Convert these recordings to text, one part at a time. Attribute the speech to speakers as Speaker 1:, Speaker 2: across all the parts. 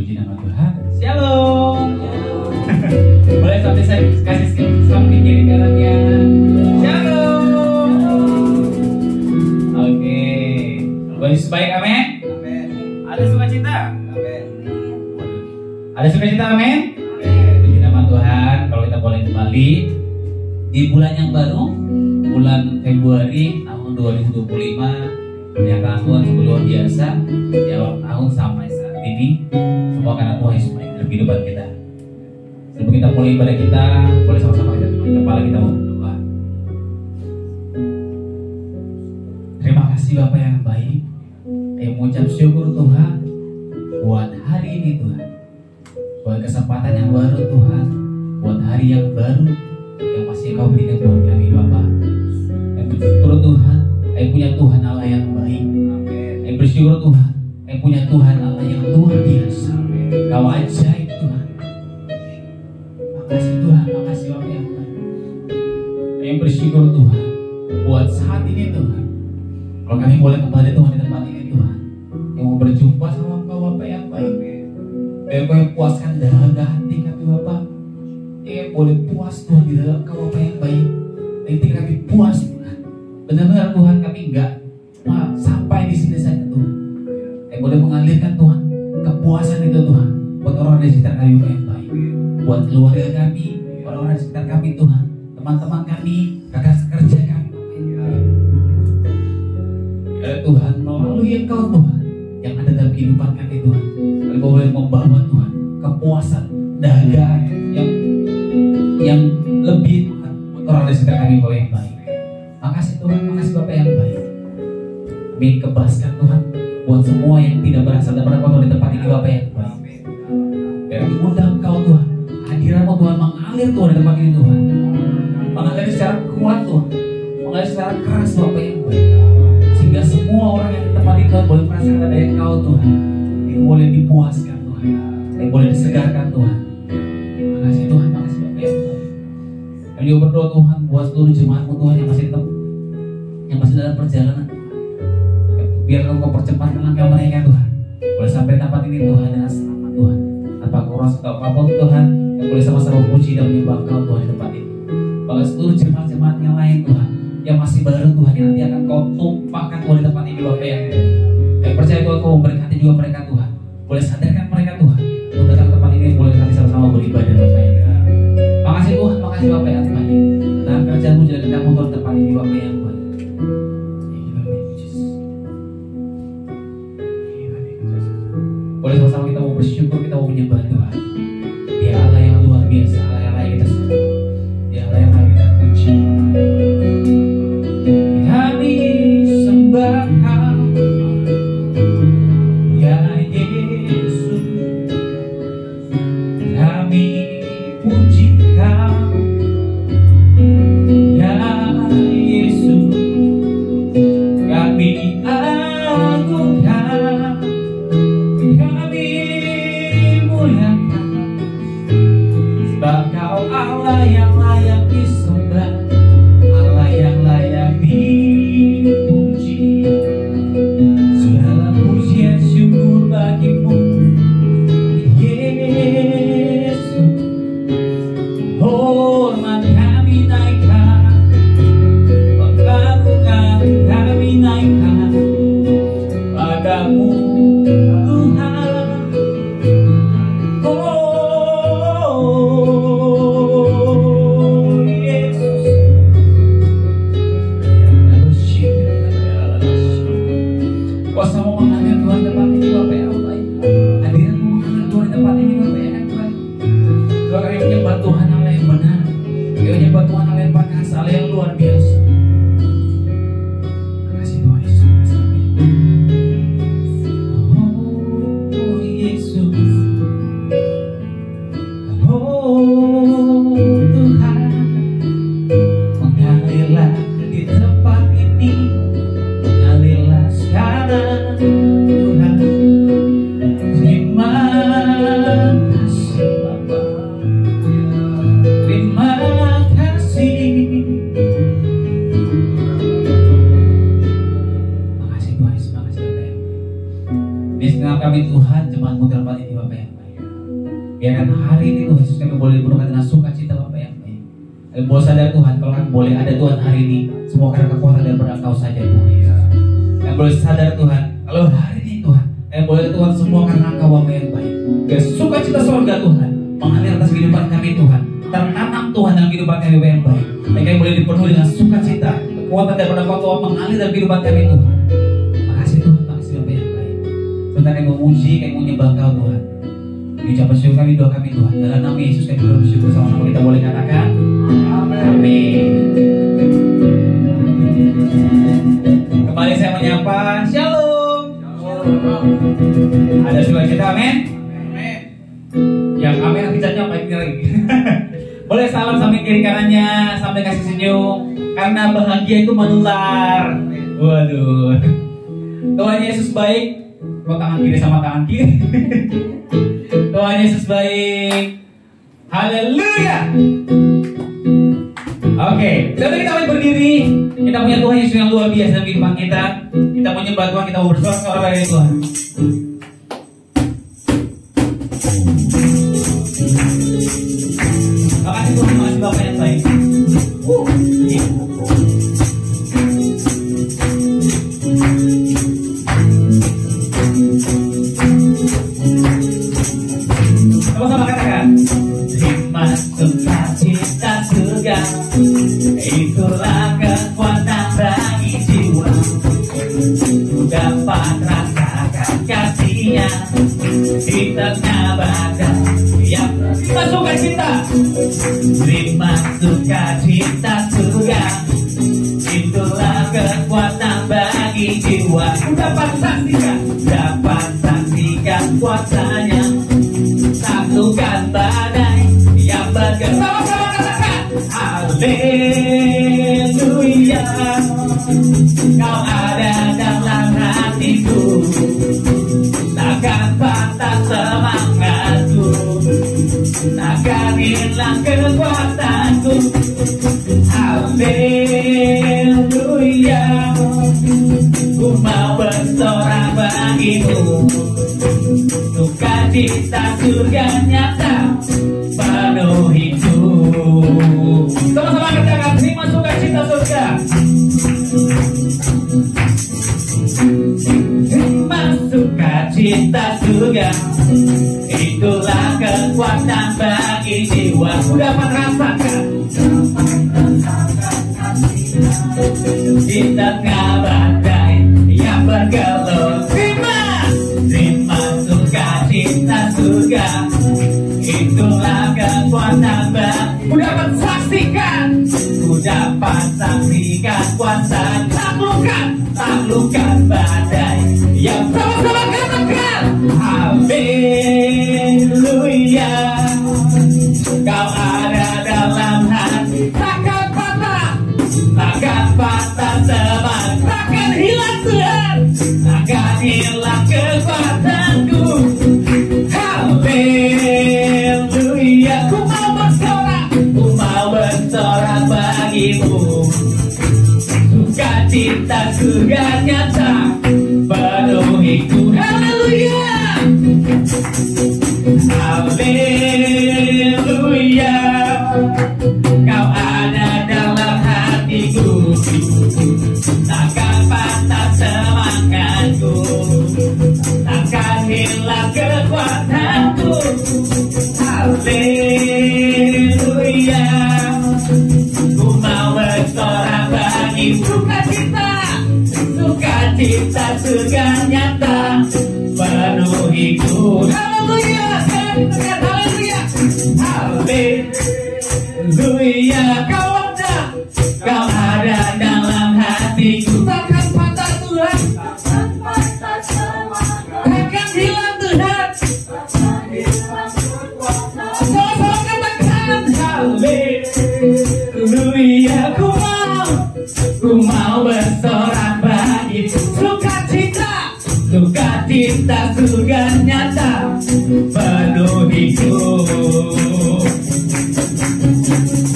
Speaker 1: Puji nama Tuhan. Shalom. Boleh sampai saya kasih samping kiri kanannya. Shalom. Oke. Yesus baik, amin.
Speaker 2: Amin.
Speaker 1: Ada sukacita?
Speaker 2: Amin.
Speaker 1: Ada sukacita, amin. Puji nama Tuhan. Kalau kita boleh kembali di bulan yang baru, bulan Februari tahun 2025, yang tahun sungguh luar biasa. Di awal tahun sampai saat ini, semua karena Tuhan Yesus baik dalam kehidupan kita. Sebelum kita mulai ibadah kita, boleh sama-sama kita tundukkan kepala, kita mau berdoa. Terima kasih Bapak yang baik, yang mengucap syukur Tuhan buat hari ini Tuhan, buat kesempatan yang baru Tuhan, buat hari yang baru yang masih Kau berikan buat kami Bapak. Yang bersyukur Tuhan, yang punya Tuhan Allah yang baik. Yang bersyukur Tuhan, yang punya Tuhan Allah yang luar biasa. Kau ajaib Tuhan. Makasih Tuhan, makasih Bapak yang baik. Yang bersyukur Tuhan buat saat ini Tuhan. Kalau kami boleh kembali Tuhan di tempat ini Tuhan, yang mau berjumpa sama Kau Bapak yang baik, biar Kau yang puaskan dahaga hati kami Bapak. Yang boleh puas Tuhan di dalam Kau Bapak yang baik. Nanti kami puas Tuhan. Benar-benar Tuhan, kami enggak cuma sampai di sini saja Tuhan. Yang boleh mengalirkan Tuhan kepuasan itu Tuhan buat orang di sekitar kami Bapak yang baik, buat keluarga kami, orang-orang di sekitar kami Tuhan, teman-teman kami, rekan kerja kami Bapak yang baik. Ya Tuhan, melalui Engkau Tuhan yang ada dalam kehidupan kami Tuhan, kami boleh membawa Tuhan kepuasan dahaga yang lebih Tuhan buat orang di sekitar kami Bapak yang baik. Makasih Tuhan, makasih Bapak yang baik. Kami kebaskan Tuhan buat semua yang tidak berasal dan berapa di tempat ini Bapak yang baik. Dan kami undang Kau Tuhan, hadirat-Mu Tuhan mengalir Tuhan di tempat ini Tuhan, mengalir secara kuat Tuhan, mengalir secara keras Bapak yang baik, sehingga semua orang yang di tempat ini Tuhan boleh merasakan adanya Kau Tuhan, yang boleh dipuaskan Tuhan, yang boleh disegarkan Tuhan. Makasih Tuhan, makasih Bapak yang baik. Kami juga berdoa Tuhan buat seluruh jemaat-Mu Tuhan yang masih dalam perjalanan. Biar Engkau percepat langkah mereka Tuhan, boleh sampai tempat ini Tuhan dengan selamat Tuhan, tanpa kurang atau apapun Tuhan, yang boleh sama-sama puji dan menyembah Kau Tuhan di tempat ini. Bahkan seluruh jemaat-jemaat yang lain Tuhan, yang masih baru Tuhan, yang nanti akan Kau tumpahkan Tuhan di tempat ini Bapak yang baik. Yang percaya Tuhan Kau memberkati juga mereka Tuhan, boleh sadarkan mereka Tuhan untuk datang ke tempat ini, boleh kami sama-sama beribadah Bapak yang baik. Makasih Tuhan, makasih Bapak yang baik. Dalam kerjaan-Mu jalan kita Tuhan tempat ini Bapak yang baik. Boleh sama-sama kita mau bersyukur, kita mau menyembah Tuhan. Dia Allah yang luar biasa, Allah yang layak kita sembah, Dia Allah yang layak kita puji. Kami sembah Kau, ya Yesus. Kami puji Kau, ya Yesus. Kami agungkan, kami muliakan, sebab Kau Allah yang layak disembah, Allah yang layak dipuji. Segala pujian syukur bagi-Mu Yesus. Hormat kami naikkan, pengagungan kami naikkan padamu Tuhan. Biarkan hari ini Tuhan Yesus kami boleh dipenuhkan dengan sukacita Bapa yang baik. Kami boleh sadar Tuhan, kalau kami boleh ada Tuhan hari ini, semua karena kekuatan daripada Engkau saja Tuhan Yesus. Kami boleh sadar Tuhan, kalau hari ini Tuhan, kami boleh Tuhan semua karena Engkau Bapa yang baik. Biar sukacita surga Tuhan mengalir atas kehidupan kami Tuhan, tertanam Tuhan dalam kehidupan kami Bapa yang baik. Dan kami boleh dipenuhi dengan sukacita, kekuatan daripada Engkau Tuhan mengalir dalam kehidupan kami Tuhan. Makasih Tuhan, makasih Bapa yang baik. Sebentar kami memuji, kami menyembah Engkau Tuhan. Ucapan syukur kami, doa kami Tuhan, dalam nama Yesus kami bersyukur, sama-sama kita boleh katakan amin. Kembali saya menyapa Shalom. Ada suara kita amin. Yang amin bicaranya apa ini lagi? Boleh salam sampai kiri kanannya, sampai kasih senyum, karena bahagia itu menular. Waduh, Tuhan Yesus baik. Kau tangan kiri sama tangan kiri. Tuhan Yesus baik. Haleluya. Oke, sekarang kita mulai berdiri. Kita punya Tuhan Yesus yang luar biasa dalam kehidupan kita. Kita menyembah Tuhan, kita mau bersorak-sorak dari Tuhan. Makasih Tuhan, makasih Bapak yang baik. Sama-sama katakan, terima sukacita surga, itulah kekuatan bagi jiwa. Ku dapat rasakan kasih-Nya di tengah badai yang terima sukacita. Terima sukacita surga, itulah kekuatan bagi jiwa. Ku dapat saksikan kuasa-Nya, taklukan badai yang bergerak. Sama-sama katakan haleluya. Kau ada dalam hatiku, takkan patah semangatku, takkan hilang kekuatanku. Haleluya. Ku mau bersorak bagimu, sukacita surga nyata penuhiku. Sama-sama katakan, terima sukacita surga. Terima sukacita surga, itulah kekuatan bagi jiwa. Ku dapat rasakan di tengah badai yang bergelut. Terima sukacita surga, itulah kekuatan bagi. Ku dapat saksikan kuasa, taklukan badai yang sama-sama katakan haleluya. Kau ada dalam hati, takkan patah semangat, takkan hilang Tuhan, takkan hilang kekuatanku. Haleluya. Ku mau bersorak bagimu, sukacita surga nyata penuhiku. Haleluya. Haleluya. Kau ada dalam hatiku, takkan patah semangatku, takkan hilang kekuatanku. Haleluya. Ku mau bersorak bagimu, sukacita surga nyata penuhiku. Haleluya. Haleluya. Haleluya. Kau ada dalam hatiku, takkan patah Tuhan, takkan hilang Tuhan. Sama-sama katakan haleluya. Ku mau bersorak bagimu, sukacita surga nyata penuhiku.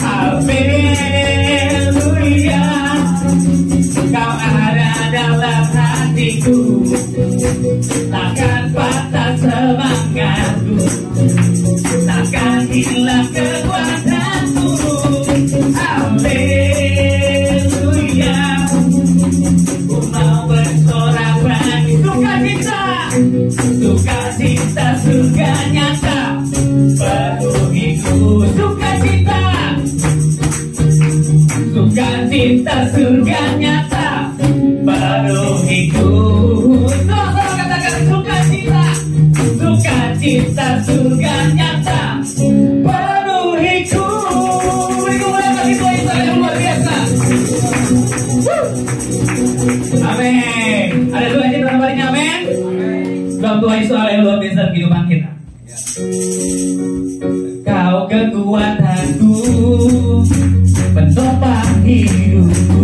Speaker 1: Haleluya. Kau ada dalam hatiku, takkan patah semangatku, Inilah kekuatanku. Haleluya. Ku mau bersorak bagi sukacita. Sukacita surga nyata. Penuhiku sukacita. Sukacita surga nyata. Penuhiku. Sama-sama katakan sukacita. Sukacita surga nyata. Penuhiku. Beriku mulai bagi Tuhan Yesus yang luar biasa. Amin. Ada dua cita baliknya, amin. Dalam Tuhan Yesus yang luar biasa kehidupan kita. Kau kekuatanku, penopang hidupku,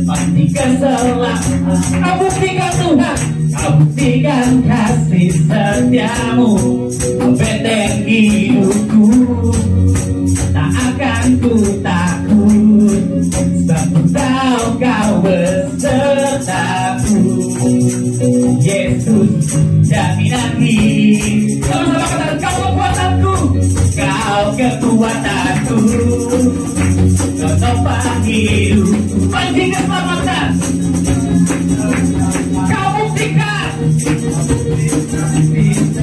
Speaker 1: pasti keselamatan. Kau buktikan Tuhan, kau buktikan kasih setiamu. Kau benteng hidupku, tak akan ku takut, sebab tahu kau besertaku. Yesus jaminan hidup. Sama-sama katakan kau kekuatanku. Kau kekuatanku, penopang hidupku, pasti keselamatan. Kau buktikan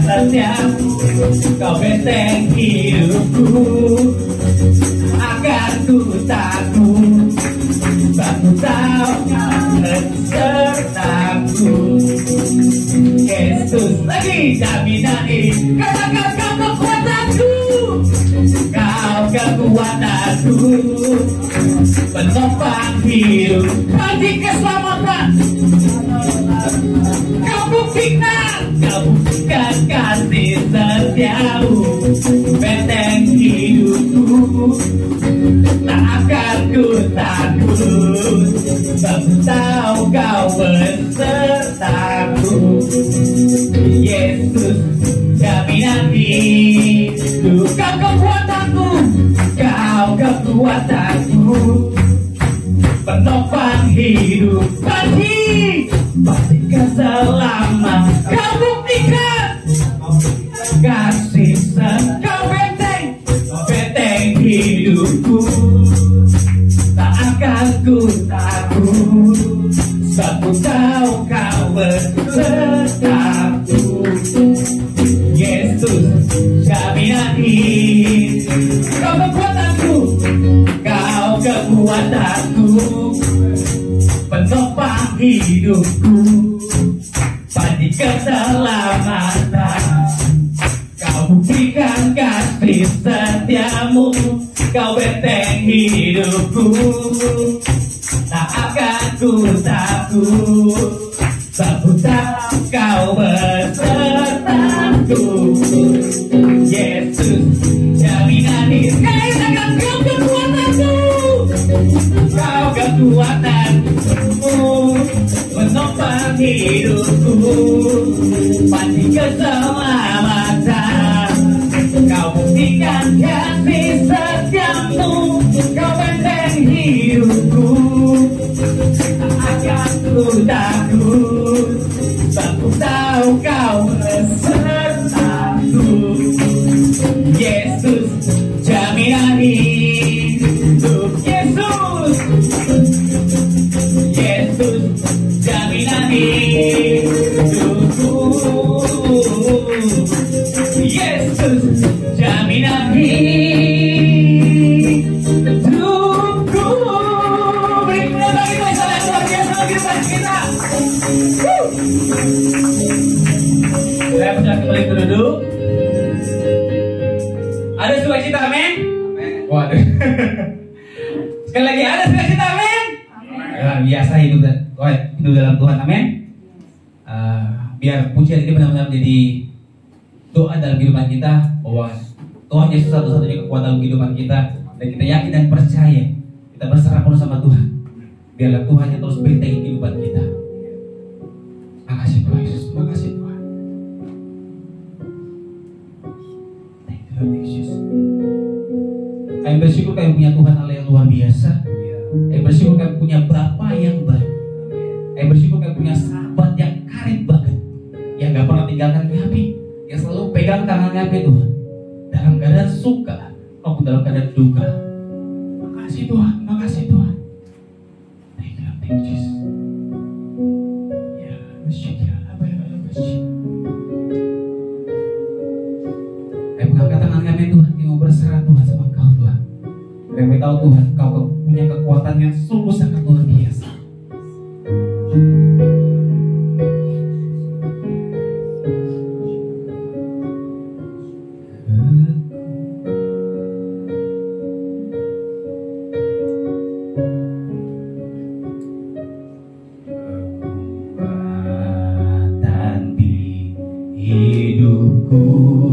Speaker 1: setiamu. Kau benteng hidupku, akan ku takut, sebab ku tahu kau besertaku. Yesus lagi jaminan ini. Katakan kau kekuatanku. Kau kekuatanku, penopang hidup, pasti keselamatan. Kau buktikan kasih setiamu. Benteng hidupku, tak akan ku takut, sebab tahu kau besertaku. Yesus jaminan hidup. Kau kekuatanku, kau kekuatanku, penopang hidup, pasti keselamatan. Kau buktikan kasih kau benteng hidupku, tak akan ku takut, sebab ku tahu kau besertaku. Yesus jaminan hidup. Kau kekuatanku, kau kekuatanku, penopang hidupku, pasti keselamatan. Kau buktikan kasih setiamu. Kau benteng hidupku, tak akan ku takut, sebab ku tahu kau besertaku. Yesus jaminan hidup. Katakan kau kekuatanku. Kau kekuatanku, penopang hidupku, pasti keselamatan. Kau buktikan kasih setiamu. Kau benteng hidupku, tak akan ku takut, sebab ku tahu kau besertaku. Yesus jaminan hidup. Yesus jaminan hidupku. Yesus jaminan hidupku. Berikanlah bagi masalah yang luar biasa kehidupan kita. Saya percaya kembali duduk. Ada sukacita, amin? Waduh. Sekali lagi ada sukacita, amin? Biasa hidup dalam Tuhan, amin. Biar pujian ini benar-benar menjadi doa dalam kehidupan kita, bahwa Tuhan Yesus satu-satunya kekuatan kehidupan kita, dan kita yakin dan percaya, kita berserah penuh sama Tuhan. Biarlah Tuhan yang terus bentengi kehidupan kita. Makasih Tuhan Yesus, makasih Tuhan. Thank you Lord Yesus. Kami bersyukur kami punya Tuhan Allah yang luar biasa. Kami bersyukur kami punya Bapa yang baik. Kami bersyukur kami punya sahabat yang karib banget, yang gak pernah tinggalkan kami, yang selalu pegang tangan kami Tuhan dalam keadaan suka maupun dalam keadaan duka. Makasih Tuhan, makasih Tuhan. Thank you Jesus. Ya, bersyukur, apa ya, bersyukur. Kami mengangkat tangan kami Tuhan, kami mau berserah Tuhan sama Engkau Tuhan. Kami tahu Tuhan, Engkau punya kekuatan yang sungguh sangat luar biasa.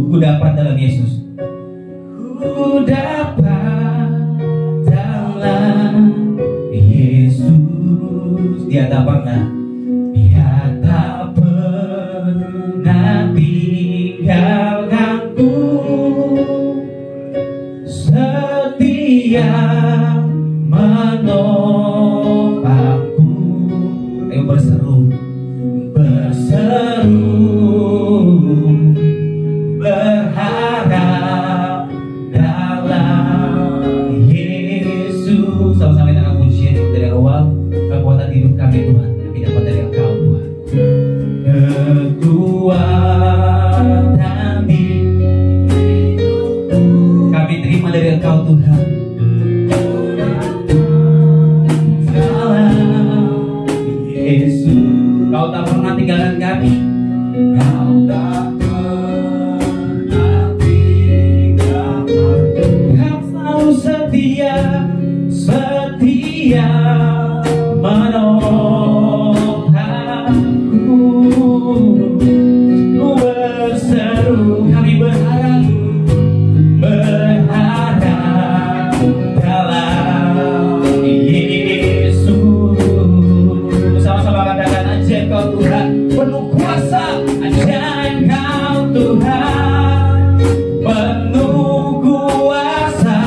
Speaker 1: Ku dapat dalam Yesus. Ku dapat dalam Yesus. Dia tak pernah tinggalkanku. Setia menopangku. Ayo berseru berharap dalam Yesus. Sama-sama kita akan puji dari awal. Kekuatan hidup kami Tuhan, kami dapat dari Engkau Tuhan. Kekuatan hidupku kami terima dari Engkau Tuhan. Dalam Yesus, Kau tak pernah tinggalkan kami. Kau tak setia menopangku. Ku berseru, kami berharap dalam Yesus. Sama-sama katakan ajaib Kau Tuhan, penuh kuasa. Ajaib Kau Tuhan, penuh kuasa,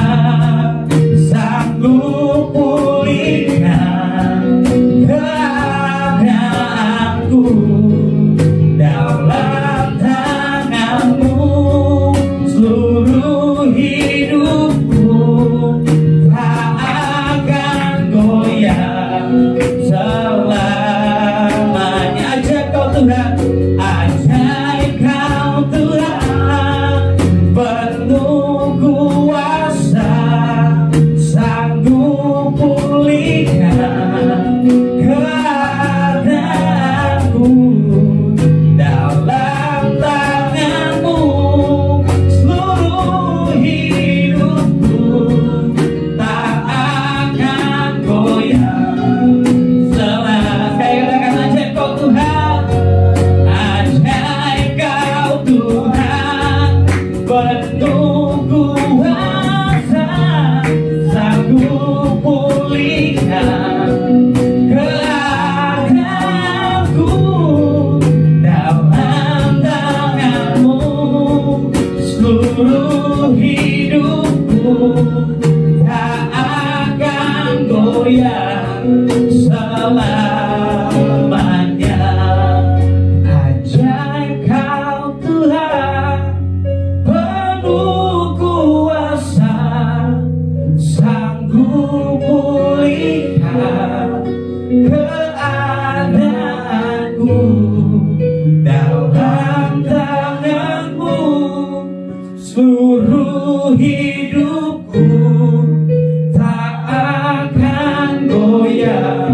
Speaker 1: sanggup pulihkan keadaanku. Dalam tangan-Mu seluruh hidupku tak akan goyah selamanya. Ajaib Kau Tuhan, ajaib Kau Tuhan, penuh kuasa, sanggup pulihkan keadaanku. Dalam tangan-Mu seluruh hidupku tak akan goyah selama. Sekali katakan ajaib Kau Tuhan, ajaib Kau Tuhan, penuh kuasa, sanggup pulihkan keadaanku. Dalam tangan-Mu seluruh hidupku tak akan goyah selamanya. Ajaib Kau Tuhan, penuh kuasa, sanggup pulihkan keadaanku. Dalam tangan-Mu seluruh hidupku tak akan goyah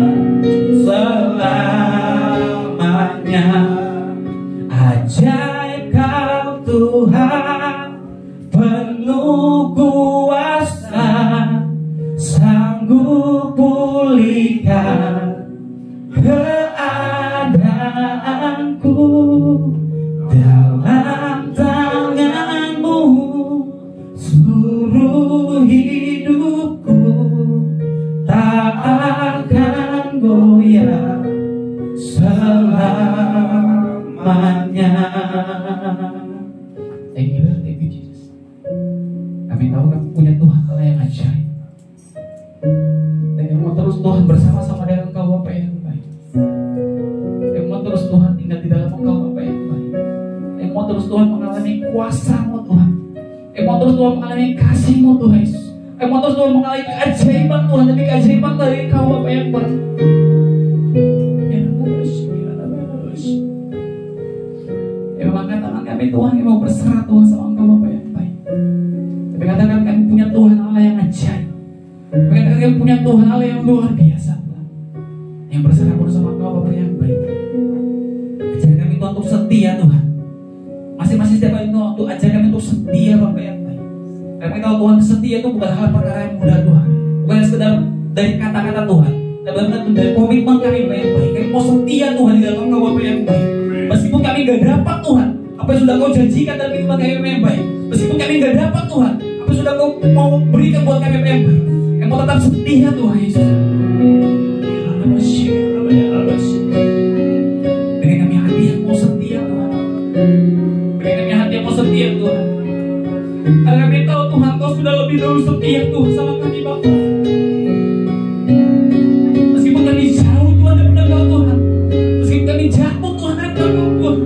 Speaker 1: selamanya. Ajaib Kau Tuhan, penuh kuasa, sanggup pulihkan keadaanku. Dalam tangan-Mu seluruh hidupku tak akan goyah selamanya. Thank you Jesus. Kami tahu kami punya Tuhan Allah yang ajaib. Dan kami mau terus Tuhan bersama-sama dengan Engkau Bapa yang baik. Kami mau terus Tuhan tinggal di dalam Engkau Bapa yang baik. Kami mau terus Tuhan mengalami kuasa-Mu Tuhan. Kami mau terus Tuhan mengalami kasih-Mu Tuhan Yesus. Kami mau terus Tuhan mengalami keajaiban Tuhan, tapi keajaiban dari Kau Bapa yang baik. Memang katakan kami Tuhan yang mau berserah Tuhan sama Engkau Bapa yang baik. Tapi katakan kami punya Tuhan Allah yang ajaib. Tapi katakan kami punya Tuhan Allah yang luar biasa Tuhan, yang berserah pun sama Engkau Bapa yang baik. Ajar kami Tuhan untuk setia Tuhan. Masing-masing setiap hari Tuhan untuk ajar kami untuk setia Bapa yang baik. Kami tahu Tuhan setia itu bukan hal perkara yang mudah Tuhan. Bukan sekedar dari kata-kata Tuhan, tapi benar dari komitmen kami Bapa yang baik. Kami mau setia Tuhan di dalam Engkau Bapa yang baik. Meskipun kami gak dapat Tuhan apa yang sudah Kau janjikan dalam kehidupan kami Bapa yang baik. Meskipun kami gak dapat Tuhan apa yang sudah Kau mau berikan buat kami Bapa yang baik. Kami mau tetap setia Tuhan Yesus. Berikan kami hati yang mau setia Tuhan. Berikan kami hati yang mau setia Tuhan. Karena kami tahu Tuhan Kau sudah lebih dahulu setia Tuhan sama kami Bapa. Meskipun kami jauh Tuhan dari Engkau Tuhan, meskipun kami jatuh Tuhan dari Engkau Tuhan,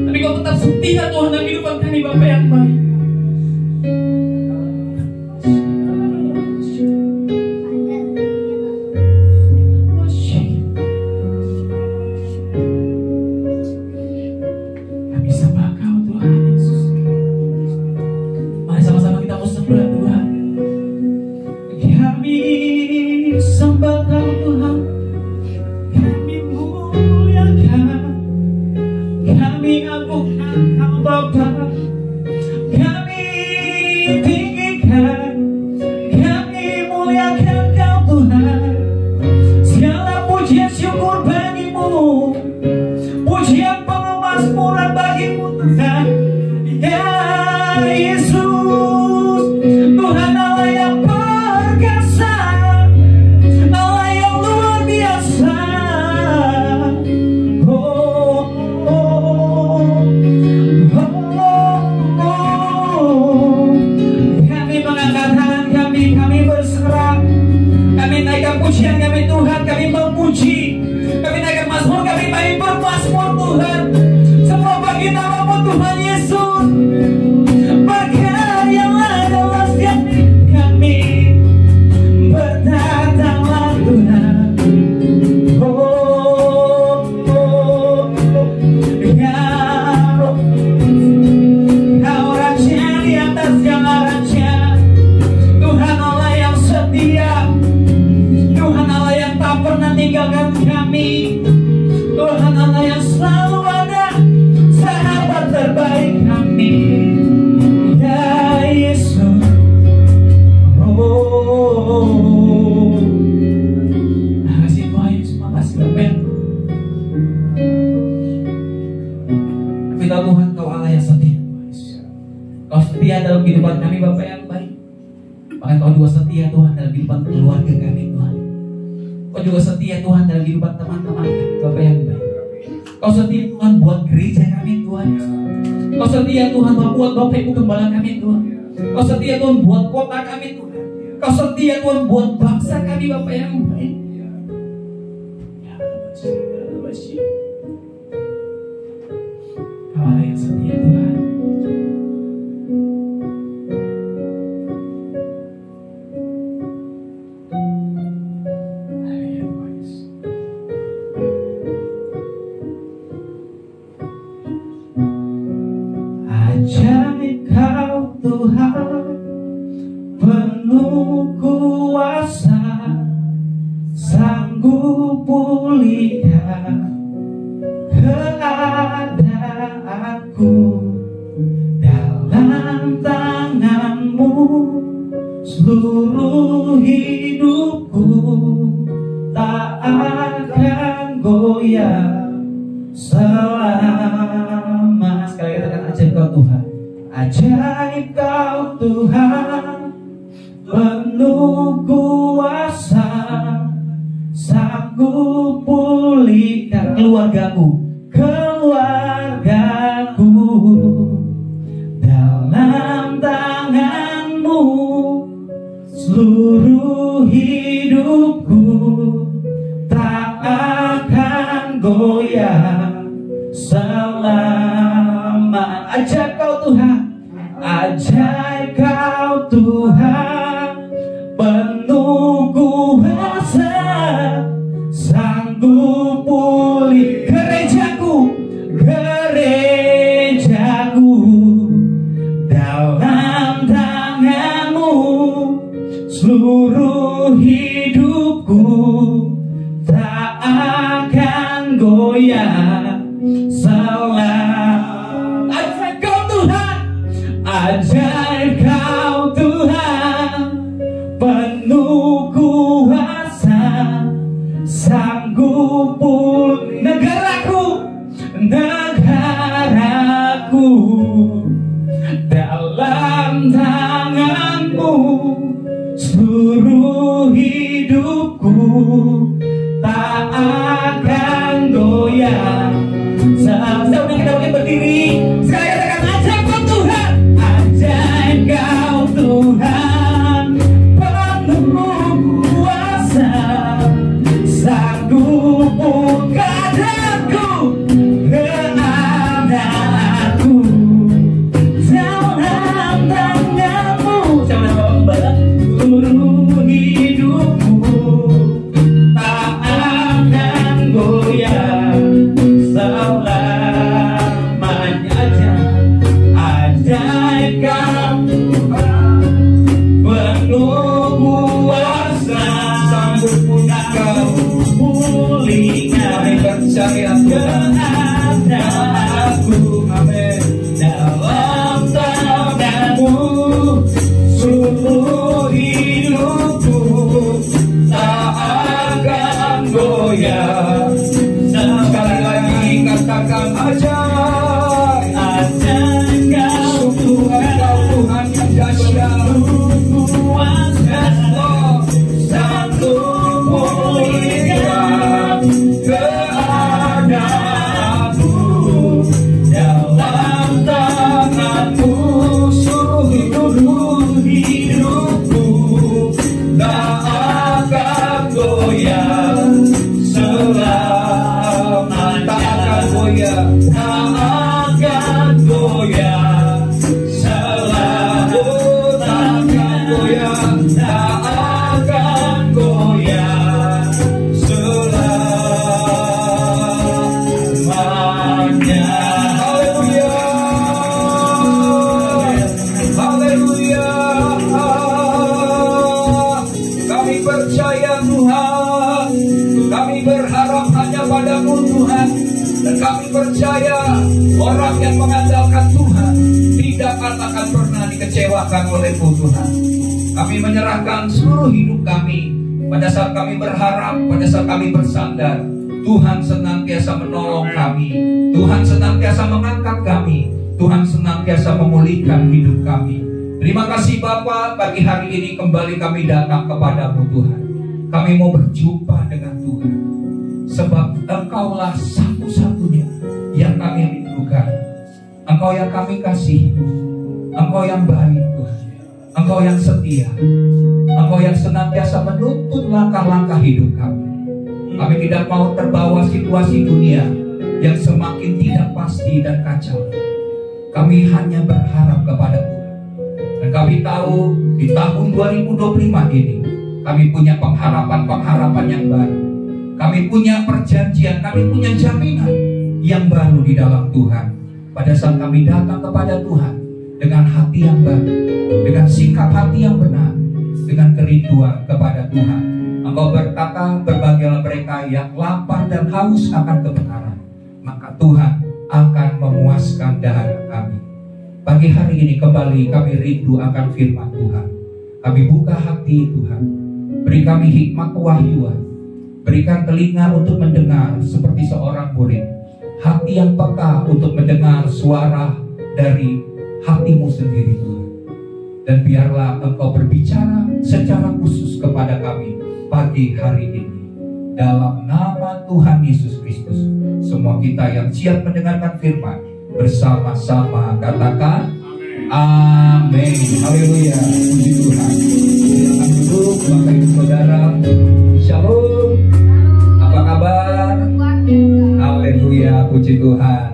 Speaker 1: tapi Kau tetap setia Tuhan dalam kehidupan kami Bapa yang baik. Kami sembah Kau Tuhan Yesus. Mari sama-sama kita mau sembah Tuhan. Kami sembah Kau Tuhan, kami muliakan, kami agungkan Kau Bapa, kami tinggikan, kami muliakan Kau Tuhan. Segala pujian syukur bagi-Mu, pujian pengemasmuran bagi-Mu Tuhan. Ya Yesus, Tuhan Allah yang perkasa, Allah yang luar biasa. Oh, oh, oh, oh. Kami mengangkat tangan kami berserah, kami naikkan pujian kami Tuhan, kami memuji, kami naikkan mazmur, kami bermazmur Tuhan. Semua bagi nama-Mu Tuhan Yesus. Berkaryalah dalam setiap kami, berdatanglah Tuhan. Oh, oh, ya Roh, Kau Raja di atas segala raja, Tuhan Allah yang setia, Tuhan Allah yang tak pernah tinggalkan kami, Tuhan Allah yang selalu ada, sahabat terbaik kami. Ya Yesus, oh, makasih Tuhan Yesus, makasih Bapa. Kami tahu Tuhan Kau Allah yang setia, Kau setia dalam kehidupan kami Bapa yang baik. Bahkan Kau juga setia Tuhan dalam kehidupan keluarga kami Tuhan. Kau juga setia Tuhan dalam kehidupan teman-teman kami Bapa yang baik. Kau setia Tuhan buat gereja kami Tuhan. Kau setia Tuhan buat Bapak Ibu Gembala kami Tuhan. Kau setia Tuhan buat kota kami Tuhan. Kau setia Tuhan buat bangsa kami Bapak yang baik. Kau Allah yang setia Tuhan. Ajaib Kau Tuhan, penuh kuasa, sanggup pulihkan keadaanku. Dalam tangan-Mu seluruh hidupku tak akan goyah selama. Sekali katakan ajaib Kau Tuhan. Ajaib Kau Tuhan, penuh kuasa, sanggup pulihkan keluargaku. Dalam tangan-Mu seluruh hidupku tak akan goyah selama. Ajaib Kau Tuhan, ajaib Engkau Tuhan penuh kuasa, sanggup pulih gerejaku, gerejaku dalam tangan-Mu, seluruh hidupku tak akan goyah. Salam ajaib Kau Tuhan, ajaib Kau Tuhan penuh kuasa, sanggup pulih negaraku, negaraku dalam tangan-Mu, seluruh hidupku tak akan goyah. Sudah kita boleh berdiri. Sekali katakan ajaib Kau Tuhan, ajaib Kau Tuhan penuh kuasa, sanggup keadaanku, keadaanku dalam tangan-Mu, seluruh hidupku tak akan goyah. Selamanya ajaib Kau Tuhan penuh kuasa, sanggup Kau pulihkan. Kami percaya keadaanku, amin, dalam tangan-Mu, seluruh hidupku tak akan goyah. Sekali lagi katakan ajaib, ajaib Kau Tuhan, Tuhan yang dahsyat, kuasa, sanggup pulihkan keadaanku, dalam tangan-Mu, seluruh hidupku tak akan goyah. Selamanya tak akan goyah, tak akan goyah. Selalu tak akan goyah, tak akan goyah. Selamanya. Haleluya, haleluya. Kami percaya Tuhan, kami berharap hanya pada-Mu Tuhan, dan kami percaya orang yang mengandalkan Tuhan tidak akan pernah dikecewakan oleh-Mu Tuhan. Kami menyerahkan seluruh hidup kami. Pada saat kami berharap, pada saat kami bersandar, Tuhan senantiasa menolong kami, Tuhan senantiasa mengangkat kami, Tuhan senantiasa memulihkan hidup kami. Terima kasih Bapa, pagi hari ini kembali kami datang kepada-Mu Tuhan. Kami mau berjumpa dengan Tuhan, sebab Engkaulah satu-satunya yang kami rindukan. Engkau yang kami kasih, Engkau yang baik Tuhan, Engkau yang setia, Engkau yang senantiasa menuntun langkah-langkah hidup kami. Kami tidak mau terbawa situasi dunia yang semakin tidak pasti dan kacau. Kami hanya berharap kepada Tuhan. Dan kami tahu di tahun 2025 ini kami punya pengharapan-pengharapan yang baru. Kami punya perjanjian, kami punya jaminan yang baru di dalam Tuhan. Pada saat kami datang kepada Tuhan dengan hati yang baru, dengan sikap hati yang benar, dengan kerinduan kepada Tuhan. Engkau berkata, berbahagialah mereka yang lapar dan haus akan kebenaran, maka Tuhan akan memuaskan dahaga kami. Pagi hari ini kembali kami rindu akan firman Tuhan. Kami buka hati Tuhan, beri kami hikmat kewahyuan, berikan telinga untuk mendengar seperti seorang murid, hati yang peka untuk mendengar suara dari hati-Mu sendiri Tuhan. Dan biarlah Engkau berbicara secara khusus kepada kami pagi hari ini. Dalam nama Tuhan Yesus Kristus, semua kita yang siap mendengarkan firman bersama-sama katakan amin. Haleluya, puji Tuhan. Silakan duduk, Bapak Ibu Saudara. Shalom. Apa kabar? Haleluya, puji Tuhan.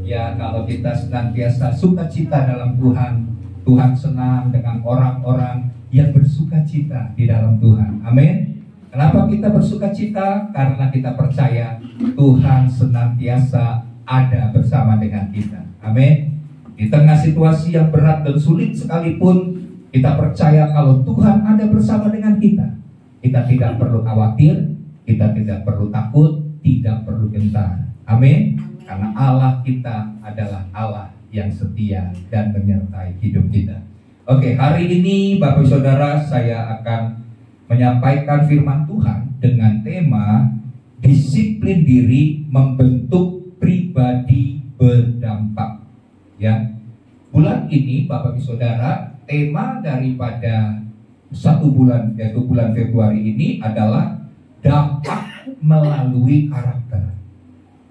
Speaker 1: Ya, kalau kita senantiasa sukacita dalam Tuhan,
Speaker 2: Tuhan senang dengan orang-orang yang bersuka cita di dalam Tuhan. Amin. Kenapa kita bersuka cita? Karena kita percaya Tuhan senantiasa ada bersama dengan kita. Amin. Di tengah situasi yang berat dan sulit sekalipun, kita percaya kalau Tuhan ada bersama dengan kita. Kita tidak perlu khawatir, kita tidak perlu takut, tidak perlu gentar. Amin. Karena Allah kita adalah Allah yang setia dan menyertai hidup kita. Oke, hari ini Bapak Saudara, saya akan menyampaikan firman Tuhan dengan tema disiplin diri membentuk pribadi berdampak. Ya, bulan ini Bapak Saudara, tema daripada satu bulan, yaitu bulan Februari ini adalah dampak melalui karakter.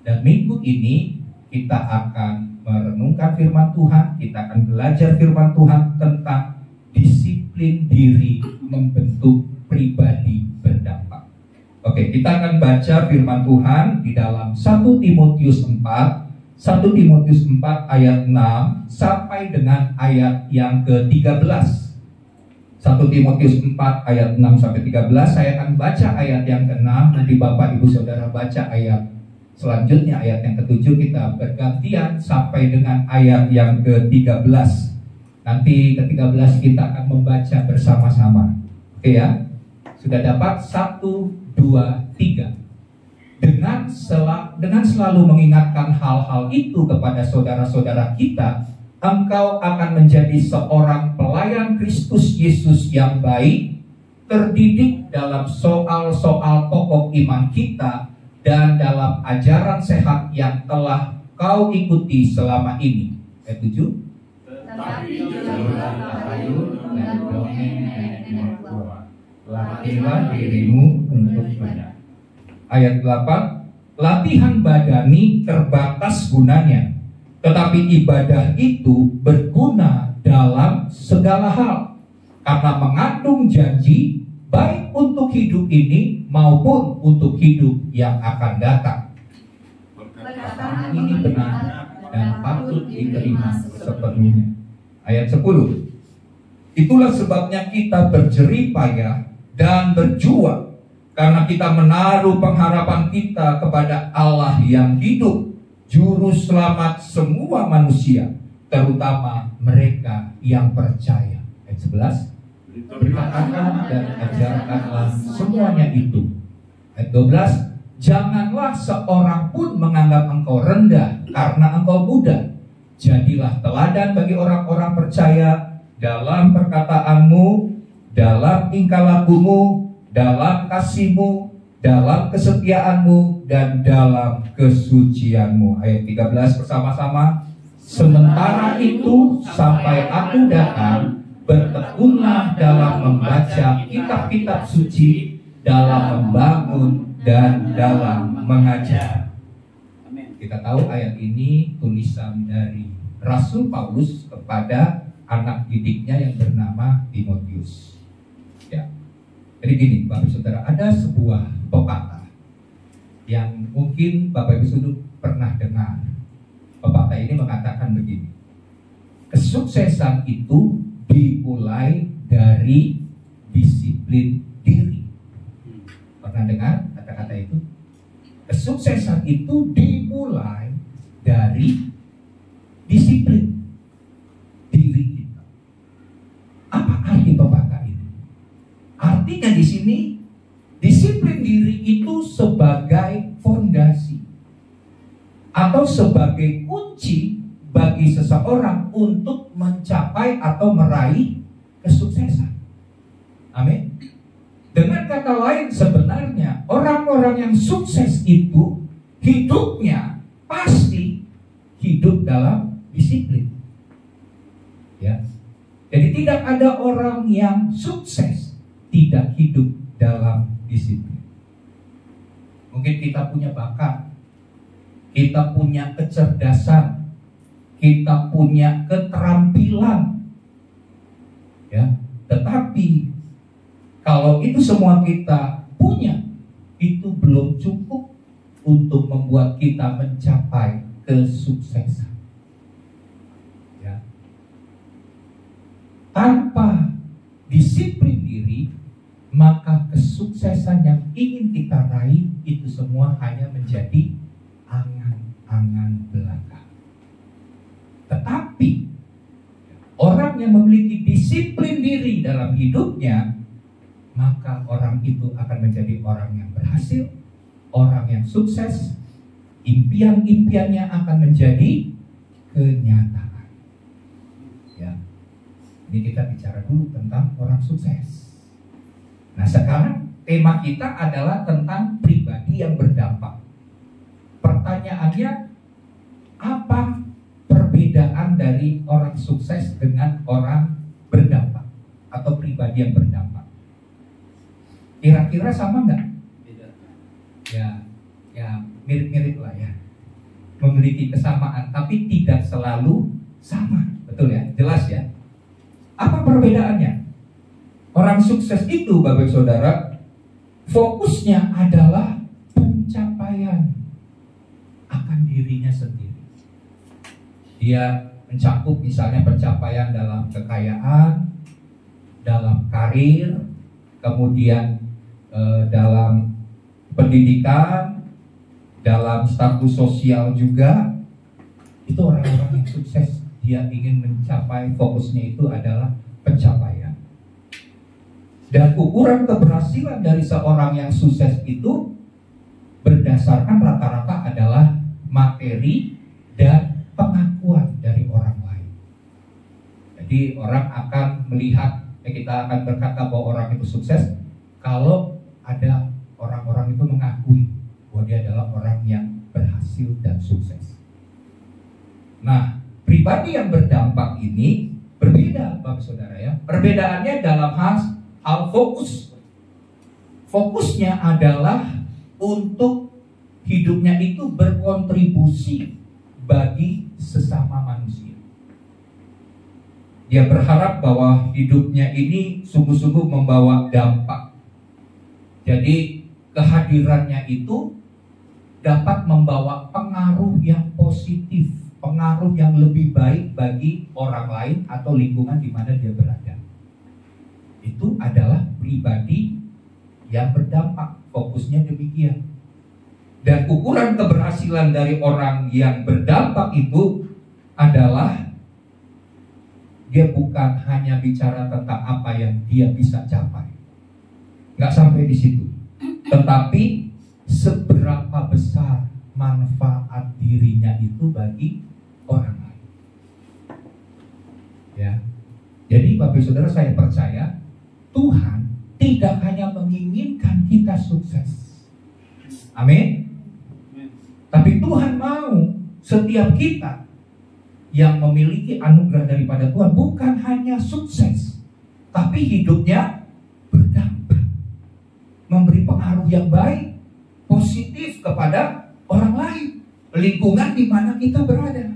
Speaker 2: Dan minggu ini kita akan merenungkan firman Tuhan, kita akan belajar firman Tuhan tentang disiplin diri membentuk pribadi berdampak. Oke, kita akan baca firman Tuhan di dalam 1 Timotius 4 ayat 6 sampai dengan ayat yang ke-13. 1 Timotius 4 ayat 6 sampai 13. Saya akan baca ayat yang ke-6, nanti Bapak Ibu Saudara baca ayat selanjutnya, ayat yang ke-7, kita bergantian sampai dengan ayat yang ke-13. Nanti ke-13 kita akan membaca bersama-sama. Oke ya? Sudah dapat? 1, 2, 3. Dengan selalu mengingatkan hal-hal itu kepada saudara-saudara kita, engkau akan menjadi seorang pelayan Kristus Yesus yang baik, terdidik dalam soal-soal pokok iman kita, dan dalam ajaran sehat yang telah kau ikuti selama ini. Ayat 7. Tetapi jauhlah tahayul dan dongeng nenek tua. Latihlah dirimu untuk ibadah. Ayat 8. Latihan badani terbatas gunanya, tetapi ibadah itu berguna dalam segala hal, karena mengandung janji baik untuk hidup ini maupun untuk hidup yang akan datang. Perkataan ini benar dan patut diterima sepenuhnya. Ayat 10. Itulah sebabnya kita berjerih payah dan berjuang, karena kita menaruh pengharapan kita kepada Allah yang hidup, juru selamat semua manusia, terutama mereka yang percaya. Ayat 11. Berkatakan dan ajarkanlah semuanya itu. Ayat 12. Janganlah seorang pun menganggap engkau rendah karena engkau muda. Jadilah teladan bagi orang-orang percaya dalam perkataanmu, dalam tingkah lakumu, dalam kasihmu, dalam kesetiaanmu, dan dalam kesucianmu. Ayat 13 bersama-sama. Sementara itu sampai aku datang, bertekunlah dalam membaca kitab-kitab suci, dalam membangun dan dalam mengajar. Kita tahu ayat ini tulisan dari Rasul Paulus kepada anak didiknya yang bernama Timotius. Ya. Jadi gini, Bapak Saudara, ada sebuah pepatah yang mungkin Bapak Ibu Saudara pernah dengar. Pepatah ini mengatakan begini: kesuksesan itu dimulai dari disiplin diri. Pernah dengar kata-kata itu? Kesuksesan itu dimulai dari disiplin diri kita. Apa arti pepatah ini? Artinya di sini disiplin diri itu sebagai fondasi atau sebagai kunci bagi seseorang untuk mencapai atau meraih kesuksesan. Amin. Dengan kata lain, sebenarnya orang-orang yang sukses itu hidupnya pasti hidup dalam disiplin. Ya. Jadi tidak ada orang yang sukses tidak hidup dalam disiplin. Mungkin kita punya bakat, kita punya kecerdasan, kita punya keterampilan, ya. Tetapi kalau itu semua kita punya, itu belum cukup untuk membuat kita mencapai kesuksesan. Ya. disiplin diri, maka kesuksesan yang ingin kita raih itu semua hanya menjadi angan-angan belaka. Tetapi orang yang memiliki disiplin diri dalam hidupnya, maka orang itu akan menjadi orang yang berhasil, orang yang sukses. Impian-impiannya akan menjadi kenyataan. Ya, ini kita bicara dulu tentang orang sukses. Nah, sekarang tema kita adalah tentang pribadi yang berdampak. Pertanyaannya, apa perbedaan dari orang sukses dengan orang berdampak atau pribadi yang berdampak? Kira-kira sama nggak? Ya mirip-mirip lah ya. Memiliki kesamaan, tapi tidak selalu sama. Betul ya? Jelas ya? Apa perbedaannya? Orang sukses itu, Bapak Saudara, fokusnya adalah pencapaian akan dirinya sendiri. Dia mencakup misalnya pencapaian dalam kekayaan, dalam karir, kemudian dalam pendidikan, dalam status sosial juga. Itu orang-orang yang sukses. Dia ingin mencapai, fokusnya itu adalah pencapaian. Dan ukuran keberhasilan dari seorang yang sukses itu berdasarkan rata-rata adalah materi dan pengakuan dari orang lain. Jadi orang akan melihat, kita akan berkata bahwa orang itu sukses kalau ada orang-orang itu mengakui bahwa dia adalah orang yang berhasil dan sukses. Nah, pribadi yang berdampak ini berbeda, Bapak Saudara ya. Perbedaannya dalam hal fokus. Fokusnya adalah untuk hidupnya itu berkontribusi bagi sesama manusia. Dia berharap bahwa hidupnya ini sungguh-sungguh membawa dampak. Jadi kehadirannya itu dapat membawa pengaruh yang positif, pengaruh yang lebih baik bagi orang lain atau lingkungan di mana dia berada. Itu adalah pribadi yang berdampak, fokusnya demikian. Dan ukuran keberhasilan dari orang yang berdampak itu adalah dia bukan hanya bicara tentang apa yang dia bisa capai, nggak sampai di situ, tetapi seberapa besar manfaat dirinya itu bagi orang lain. Ya, jadi Bapak Saudara, saya percaya Tuhan tidak hanya menginginkan kita sukses. Amin. Tapi Tuhan mau setiap kita yang memiliki anugerah daripada Tuhan bukan hanya sukses, tapi hidupnya berdampak, memberi pengaruh yang baik, positif kepada orang lain, lingkungan di mana kita berada.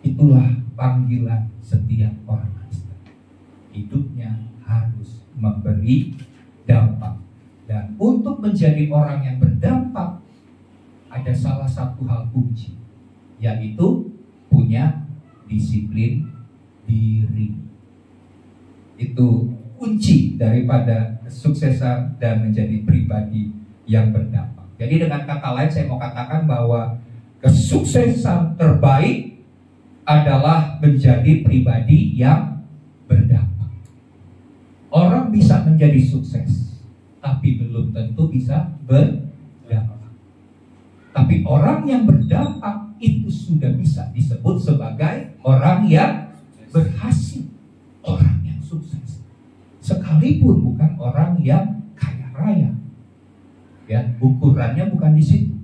Speaker 2: Itulah panggilan setiap orang Kristen. Hidupnya harus memberi dampak. Dan untuk menjadi orang yang berdampak, ada salah satu hal kunci, yaitu punya disiplin diri. Itu kunci daripada kesuksesan dan menjadi pribadi yang berdampak. Jadi dengan kata lain saya mau katakan bahwa kesuksesan terbaik adalah menjadi pribadi yang berdampak. Orang bisa menjadi sukses, tapi belum tentu bisa berdampak. Tapi orang yang berdampak itu sudah bisa disebut sebagai orang yang berhasil, orang yang sukses. Sekalipun bukan orang yang kaya raya. Ya, ukurannya bukan di situ.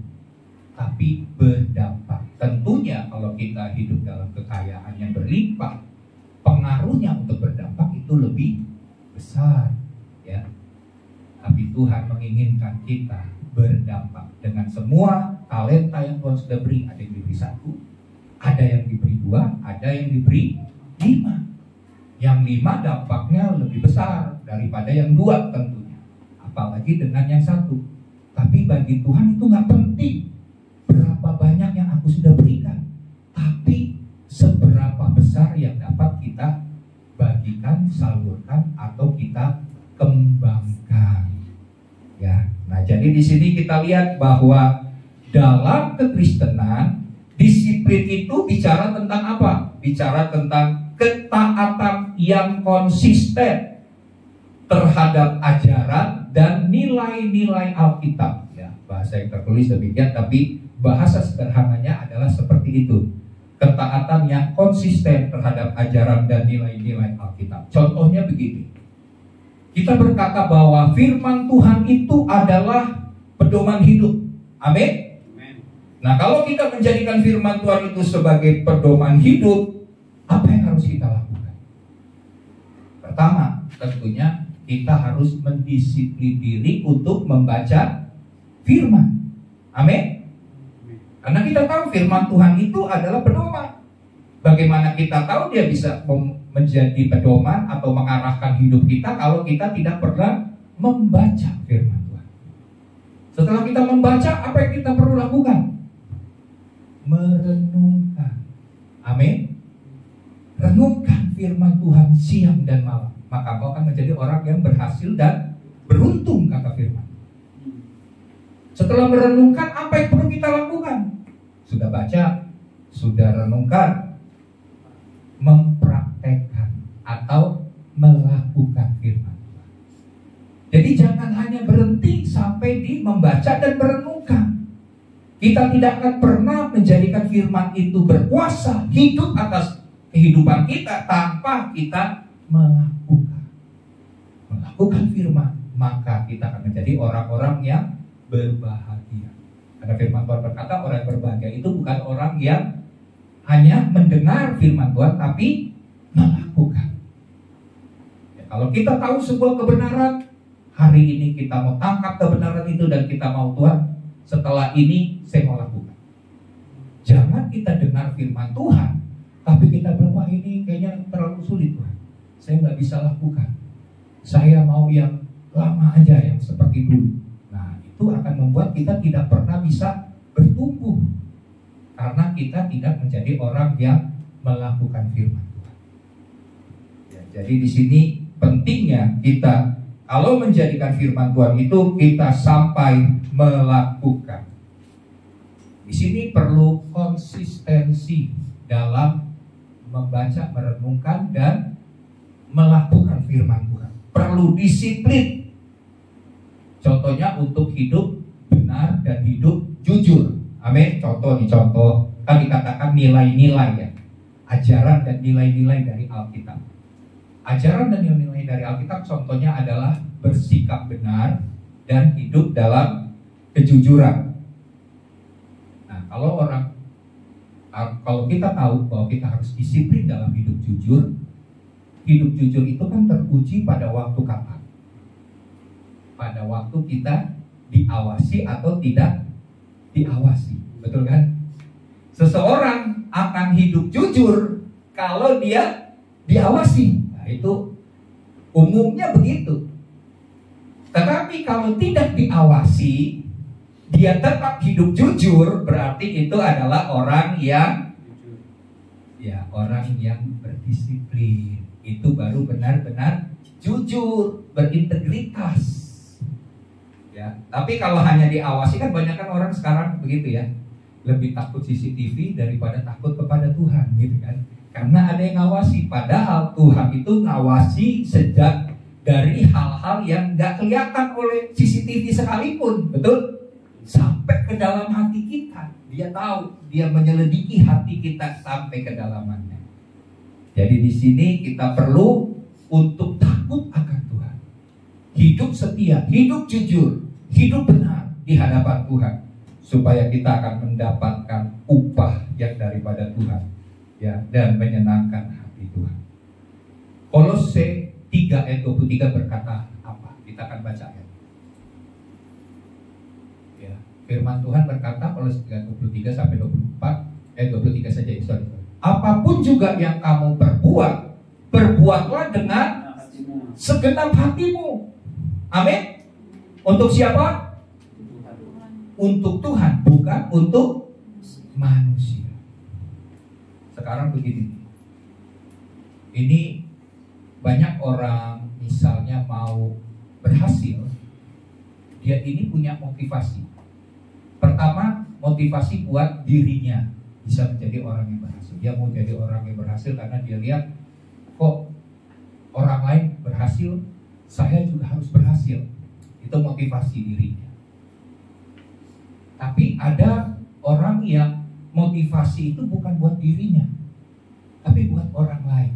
Speaker 2: Tapi berdampak. Tentunya kalau kita hidup dalam kekayaan yang berlimpah, pengaruhnya untuk berdampak itu lebih besar, ya. Tapi Tuhan menginginkan kita berdampak dengan semua talenta yang Tuhan sudah beri. Ada yang diberi 1, ada yang diberi 2, ada yang diberi 5. Yang 5 dampaknya lebih besar daripada yang 2 tentunya, apalagi dengan yang 1. Tapi bagi Tuhan itu gak penting berapa banyak yang aku sudah berikan, tapi seberapa besar yang dapat kita bagi bagikan, salurkan, atau kita kembangkan. Ya, nah jadi di sini kita lihat bahwa dalam kekristenan disiplin itu bicara tentang apa? Bicara tentang ketaatan yang konsisten terhadap ajaran dan nilai-nilai Alkitab. Ya, bahasa yang tertulis demikian, tapi bahasa sederhananya adalah seperti itu. Ketaatan yang konsisten terhadap ajaran dan nilai-nilai Alkitab. Contohnya begini. Kita berkata bahwa firman Tuhan itu adalah pedoman hidup. Amin. Nah, kalau kita menjadikan firman Tuhan itu sebagai pedoman hidup, apa yang harus kita lakukan? Pertama, tentunya kita harus mendisiplin diri untuk membaca firman. Amin. Karena kita tahu firman Tuhan itu adalah pedoman. Bagaimana kita tahu dia bisa menjadi pedoman atau mengarahkan hidup kita kalau kita tidak pernah membaca firman Tuhan. Setelah kita membaca, apa yang kita perlu lakukan? Merenungkan. Amin. Renungkan firman Tuhan siang dan malam. Maka kau akan menjadi orang yang berhasil dan beruntung, kata firman. Setelah merenungkan, apa yang perlu kita lakukan? Sudah baca, sudah renungkan, mempraktekkan atau melakukan firman Tuhan. Jadi jangan hanya berhenti sampai di membaca dan merenungkan. Kita tidak akan pernah menjadikan firman itu berkuasa hidup atas kehidupan kita tanpa kita melakukan firman. Maka kita akan menjadi orang-orang yang berbahagia. Karena firman Tuhan berkata orang yang berbahagia itu bukan orang yang hanya mendengar firman Tuhan tapi melakukan. Ya, kalau kita tahu sebuah kebenaran, hari ini kita mau tangkap kebenaran itu dan kita mau Tuhan, setelah ini saya mau lakukan. Jangan kita dengar firman Tuhan tapi kita bilang, wah ini kayaknya terlalu sulit Tuhan, saya nggak bisa lakukan. Saya mau yang lama aja, yang seperti dulu. Itu akan membuat kita tidak pernah bisa bertumbuh karena kita tidak menjadi orang yang melakukan firman Tuhan. Ya, jadi di sini pentingnya kita kalau menjadikan firman Tuhan itu kita sampai melakukan. Di sini perlu konsistensi dalam membaca, merenungkan dan melakukan firman Tuhan. Perlu disiplin. Contohnya untuk hidup benar dan hidup jujur. Amin. Contoh kan dikatakan nilai-nilai ya. Ajaran dan nilai-nilai dari Alkitab. Ajaran dan nilai-nilai dari Alkitab contohnya adalah bersikap benar dan hidup dalam kejujuran. Nah, kalau kita tahu bahwa kita harus disiplin dalam hidup jujur itu kan teruji pada waktu kapan? Pada waktu kita diawasi atau tidak diawasi, betul kan? Seseorang akan hidup jujur kalau dia diawasi. Nah, itu umumnya begitu. Tetapi kalau tidak diawasi, dia tetap hidup jujur, berarti itu adalah orang yang berdisiplin. Itu baru benar-benar jujur, berintegritas. Ya, tapi kalau hanya diawasi kan banyak kan orang sekarang begitu ya, lebih takut CCTV daripada takut kepada Tuhan gitu kan, karena ada yang ngawasi. Padahal Tuhan itu ngawasi sejak dari hal-hal yang nggak kelihatan oleh CCTV sekalipun, betul? Sampai ke dalam hati kita, dia tahu, dia menyelidiki hati kita sampai kedalamannya. Jadi di sini kita perlu untuk takut akan Tuhan. Hidup setia, hidup jujur, hidup benar di hadapan Tuhan, supaya kita akan mendapatkan upah yang daripada Tuhan, ya, dan menyenangkan hati Tuhan. Kolose 3 ayat 23 berkata apa? Kita akan baca ya. Ya, firman Tuhan berkata Kolose 3 23 sampai 24 ayat 23 saja, sorry. Apapun juga yang kamu perbuatlah dengan segenap hatimu. Amin. Untuk siapa? Untuk Tuhan, bukan untuk manusia. Sekarang begini. Ini orang misalnya mau berhasil, dia ini punya motivasi. Pertama, motivasi buat dirinya bisa menjadi orang yang berhasil. Dia mau jadi orang yang berhasil karena dia lihat, kok orang lain berhasil, saya juga harus berhasil. Itu motivasi dirinya. Tapi ada orang yang motivasi itu bukan buat dirinya, tapi buat orang lain.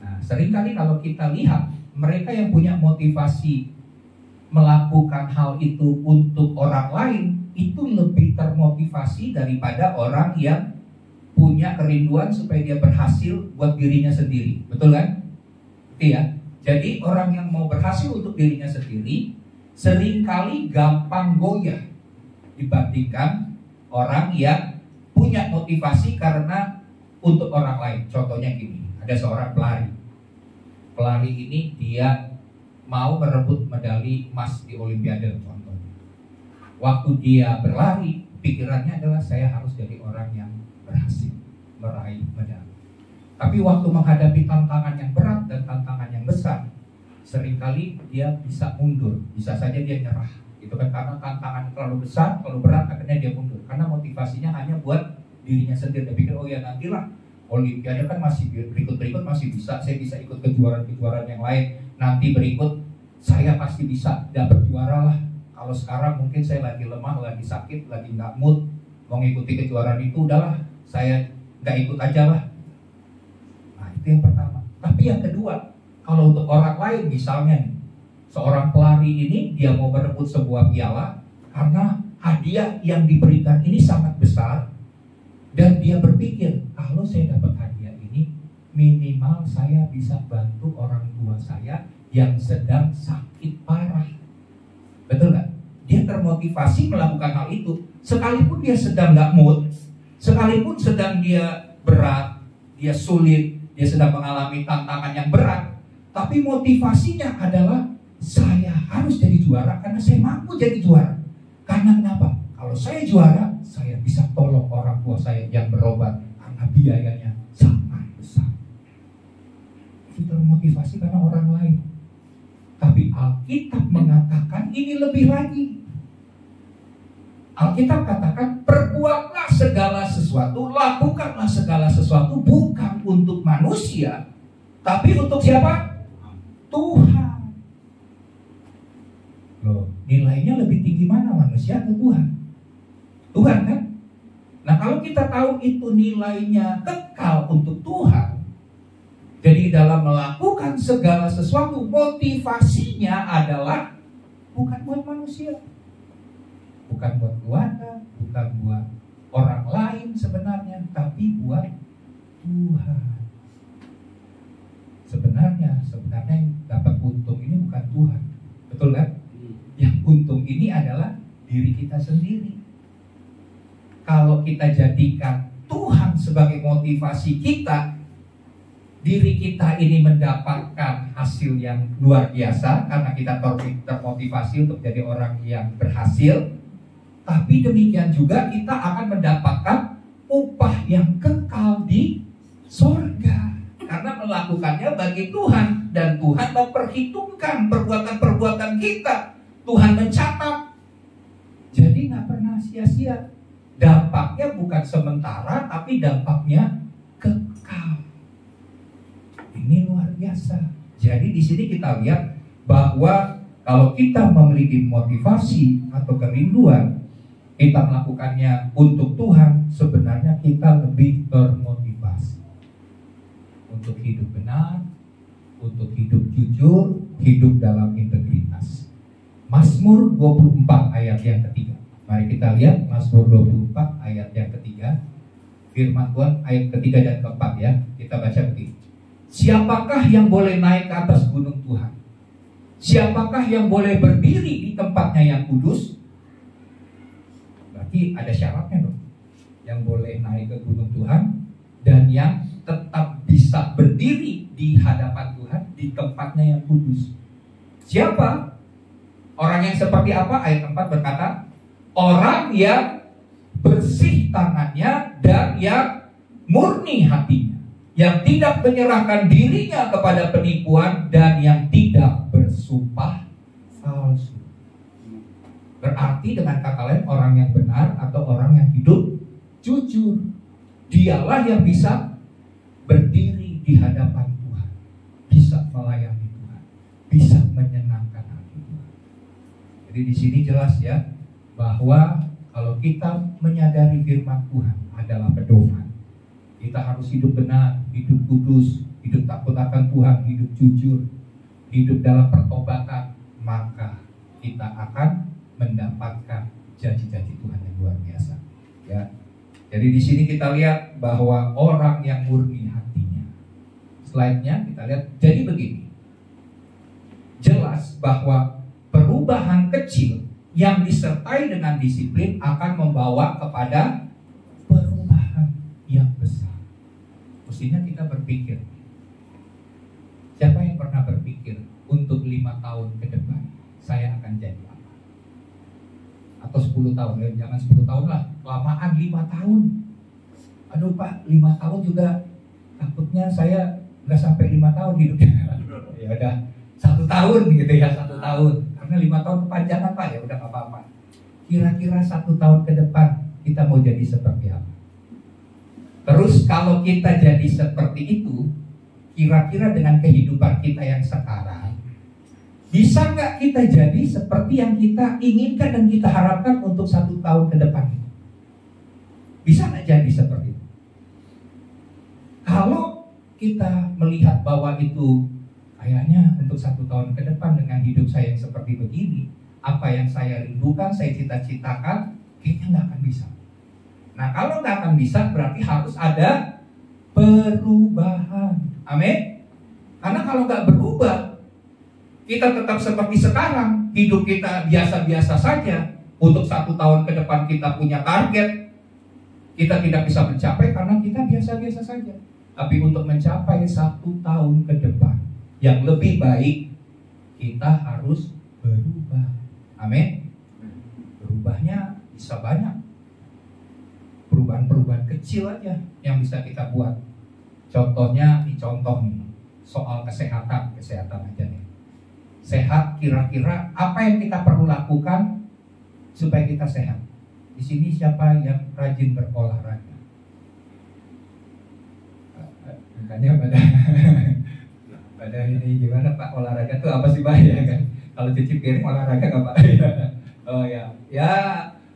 Speaker 2: Nah, seringkali kalau kita lihat mereka yang punya motivasi melakukan hal itu untuk orang lain, itu lebih termotivasi daripada orang yang punya kerinduan supaya dia berhasil buat dirinya sendiri. Betul kan? Iya. Jadi orang yang mau berhasil untuk dirinya sendiri seringkali gampang goyah dibandingkan orang yang punya motivasi karena untuk orang lain. Contohnya gini, ada seorang pelari. Pelari ini dia mau merebut medali emas di Olimpiade contohnya. Waktu dia berlari, pikirannya adalah saya harus jadi orang yang berhasil meraih medali. Tapi waktu menghadapi tantangan yang berat dan tantangan yang besar, seringkali dia bisa mundur, bisa saja dia nyerah. Itu kan karena tantangan terlalu besar, terlalu berat, akhirnya dia mundur. Karena motivasinya hanya buat dirinya sendiri. Dia pikir, oh ya nantilah Olimpiade kan masih berikut-berikut masih bisa, saya bisa ikut kejuaraan-kejuaraan yang lain. Nanti berikut saya pasti bisa dapat juara lah. Kalau sekarang mungkin saya lagi lemah, lagi sakit, lagi nggak mood mau ngikuti kejuaraan itu, udahlah saya nggak ikut aja lah. Nah itu yang pertama. Tapi yang kedua, kalau untuk orang lain misalnya nih, seorang pelari ini dia mau merebut sebuah piala karena hadiah yang diberikan ini sangat besar, dan dia berpikir kalau saya dapat hadiah ini minimal saya bisa bantu orang tua saya yang sedang sakit parah. Betul nggak? Dia termotivasi melakukan hal itu sekalipun dia sedang nggak mood, sekalipun sedang dia berat, dia sulit, dia sedang mengalami tantangan yang berat, tapi motivasinya adalah saya harus jadi juara karena saya mampu jadi juara. Karena kenapa? Kalau saya juara, saya bisa tolong orang tua saya yang berobat karena biayanya sangat besar. Itu termotivasi karena orang lain. Tapi Alkitab mengatakan ini lebih lagi. Alkitab katakan perbuatlah segala sesuatu, lakukanlah segala sesuatu bukan untuk manusia, tapi untuk siapa? Tuhan. Loh, nilainya lebih tinggi mana, manusia atau Tuhan? Tuhan kan? Nah kalau kita tahu itu nilainya kekal untuk Tuhan, jadi dalam melakukan segala sesuatu motivasinya adalah bukan buat manusia, bukan buat keluarga, bukan buat orang lain sebenarnya, tapi buat Tuhan. Sebenarnya yang dapat untung ini bukan Tuhan, betul kan? Yang untung ini adalah diri kita sendiri. Kalau kita jadikan Tuhan sebagai motivasi kita, diri kita ini mendapatkan hasil yang luar biasa karena kita termotivasi untuk jadi orang yang berhasil. Tapi demikian juga kita akan mendapatkan upah yang kekal di sorga karena melakukannya bagi Tuhan, dan Tuhan memperhitungkan perbuatan-perbuatan kita. Tuhan mencatat, jadi nggak pernah sia-sia. Dampaknya bukan sementara, tapi dampaknya kekal. Ini luar biasa. Jadi di sini kita lihat bahwa kalau kita memiliki motivasi atau kerinduan, kita melakukannya untuk Tuhan, sebenarnya kita lebih termotivasi untuk hidup benar, untuk hidup jujur, hidup dalam integritas. Mazmur 24 ayat yang ketiga. Mari kita lihat Mazmur 24 ayat yang ketiga. Firman Tuhan ayat ketiga dan keempat ya. Kita baca begini. Siapakah yang boleh naik ke atas gunung Tuhan? Siapakah yang boleh berdiri di tempatnya yang kudus? Berarti ada syaratnya dong. Yang boleh naik ke gunung Tuhan dan yang tetap bisa berdiri di hadapan Tuhan di tempatnya yang kudus. Siapa? Orang yang seperti apa? Ayat 4 berkata, orang yang bersih tangannya dan yang murni hatinya. yang tidak menyerahkan dirinya kepada penipuan, dan yang tidak bersumpah palsu. Berarti dengan kata lain, orang yang benar atau orang yang hidup jujur, dialah yang bisa berdiri di hadapan Tuhan, bisa melayani Tuhan, bisa menyenangkan hati Tuhan. Jadi di sini jelas ya, bahwa kalau kita menyadari firman Tuhan adalah pedoman, kita harus hidup benar, hidup kudus, hidup takut akan Tuhan, hidup jujur, hidup dalam pertobatan, maka kita akan mendapatkan janji-janji Tuhan yang luar biasa. Ya, jadi di sini kita lihat bahwa orang yang murni hatinya. Slide-nya kita lihat. Jadi begini, jelas bahwa perubahan kecil yang disertai dengan disiplin akan membawa kepada perubahan yang besar. Mestinya kita berpikir, siapa yang pernah berpikir untuk 5 tahun ke depan saya akan jadi apa? Atau 10 tahun, ya jangan 10 tahun lah, lamaan 5 tahun. Aduh Pak, 5 tahun juga takutnya saya nggak sampai 5 tahun hidupnya. Ya udah 1 tahun gitu ya, 1 tahun. Karena 5 tahun kepanjangan Pak, ya udah nggak apa-apa. Kira-kira 1 tahun ke depan kita mau jadi seperti apa? Terus kalau kita jadi seperti itu, kira-kira dengan kehidupan kita yang sekarang, bisa nggak kita jadi seperti yang kita inginkan dan kita harapkan untuk 1 tahun ke depan? Bisa nggak jadi seperti itu? Kalau kita melihat bahwa itu kayaknya untuk 1 tahun ke depan dengan hidup saya yang seperti begini, apa yang saya rindukan, saya cita-citakan, kayaknya nggak akan bisa. Nah kalau nggak akan bisa, berarti harus ada perubahan. Amin. Karena kalau nggak berubah, kita tetap seperti sekarang, hidup kita biasa-biasa saja. Untuk 1 tahun ke depan kita punya target, kita tidak bisa mencapai karena kita biasa-biasa saja. Tapi untuk mencapai 1 tahun ke depan yang lebih baik, kita harus berubah. Amin. Berubahnya bisa banyak. Perubahan-perubahan kecil aja yang bisa kita buat. Contohnya, contoh nih, soal kesehatan aja nih. Sehat, kira-kira apa yang kita perlu lakukan supaya kita sehat? Di sini siapa yang rajin berolahraga? Makanya pada ini gimana Pak, olahraga tuh apa sih Pak ya kan? Kalau cuci piring olahraga nggak Pak? Oh ya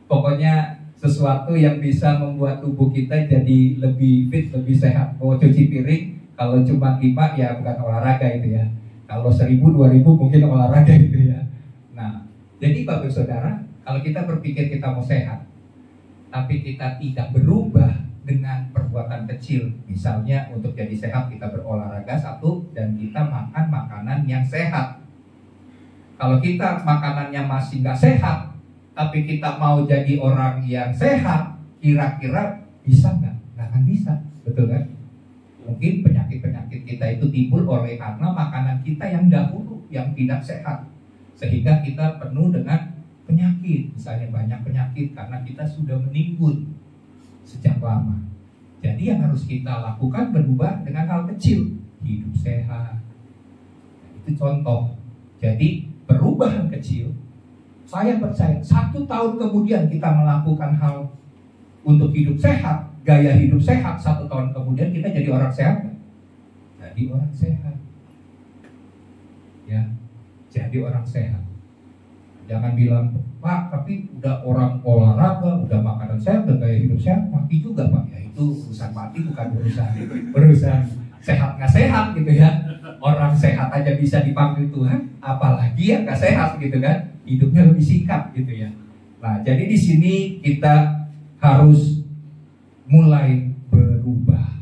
Speaker 2: pokoknya sesuatu yang bisa membuat tubuh kita jadi lebih fit, lebih sehat. Mau cuci piring, kalau cuma 5 ya bukan olahraga itu ya. Kalau 1000, 2000 mungkin olahraga gitu ya. Nah, jadi Bapak Saudara, kalau kita berpikir kita mau sehat, tapi kita tidak berubah dengan perbuatan kecil, misalnya untuk jadi sehat kita berolahraga 1, dan kita makan makanan yang sehat. Kalau kita makanannya masih nggak sehat, tapi kita mau jadi orang yang sehat, kira-kira bisa nggak? Nggak akan bisa, betul kan? Mungkin penyakit-penyakit kita itu timbul oleh karena makanan kita yang dahulu yang tidak sehat, sehingga kita penuh dengan penyakit. Misalnya banyak penyakit karena kita sudah menimbun sejak lama. Jadi yang harus kita lakukan berubah dengan hal kecil, hidup sehat. Itu contoh. Jadi perubahan kecil, saya percaya 1 tahun kemudian kita melakukan hal untuk hidup sehat, gaya hidup sehat, 1 tahun kemudian kita jadi orang sehat. Jadi orang sehat. Ya, jadi orang sehat. Jangan bilang, Pak, tapi udah orang olahraga, udah makanan sehat, udah gaya hidup sehat, mati juga Pak. Ya itu urusan mati, bukan urusan sehat nggak sehat gitu ya. Orang sehat aja bisa dipanggil Tuhan, apalagi yang nggak sehat gitu kan. Hidupnya lebih singkat gitu ya. Nah, jadi di sini kita harus mulai berubah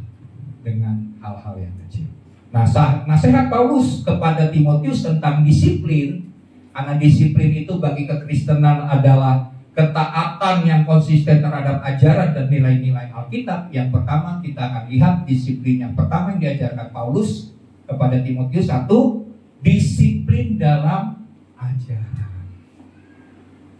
Speaker 2: dengan hal-hal yang kecil. Nah, nasihat Paulus kepada Timotius tentang disiplin, karena disiplin itu bagi kekristenan adalah ketaatan yang konsisten terhadap ajaran dan nilai-nilai Alkitab. Yang pertama kita akan lihat disiplin yang pertama yang diajarkan Paulus kepada Timotius, 1, disiplin dalam ajaran.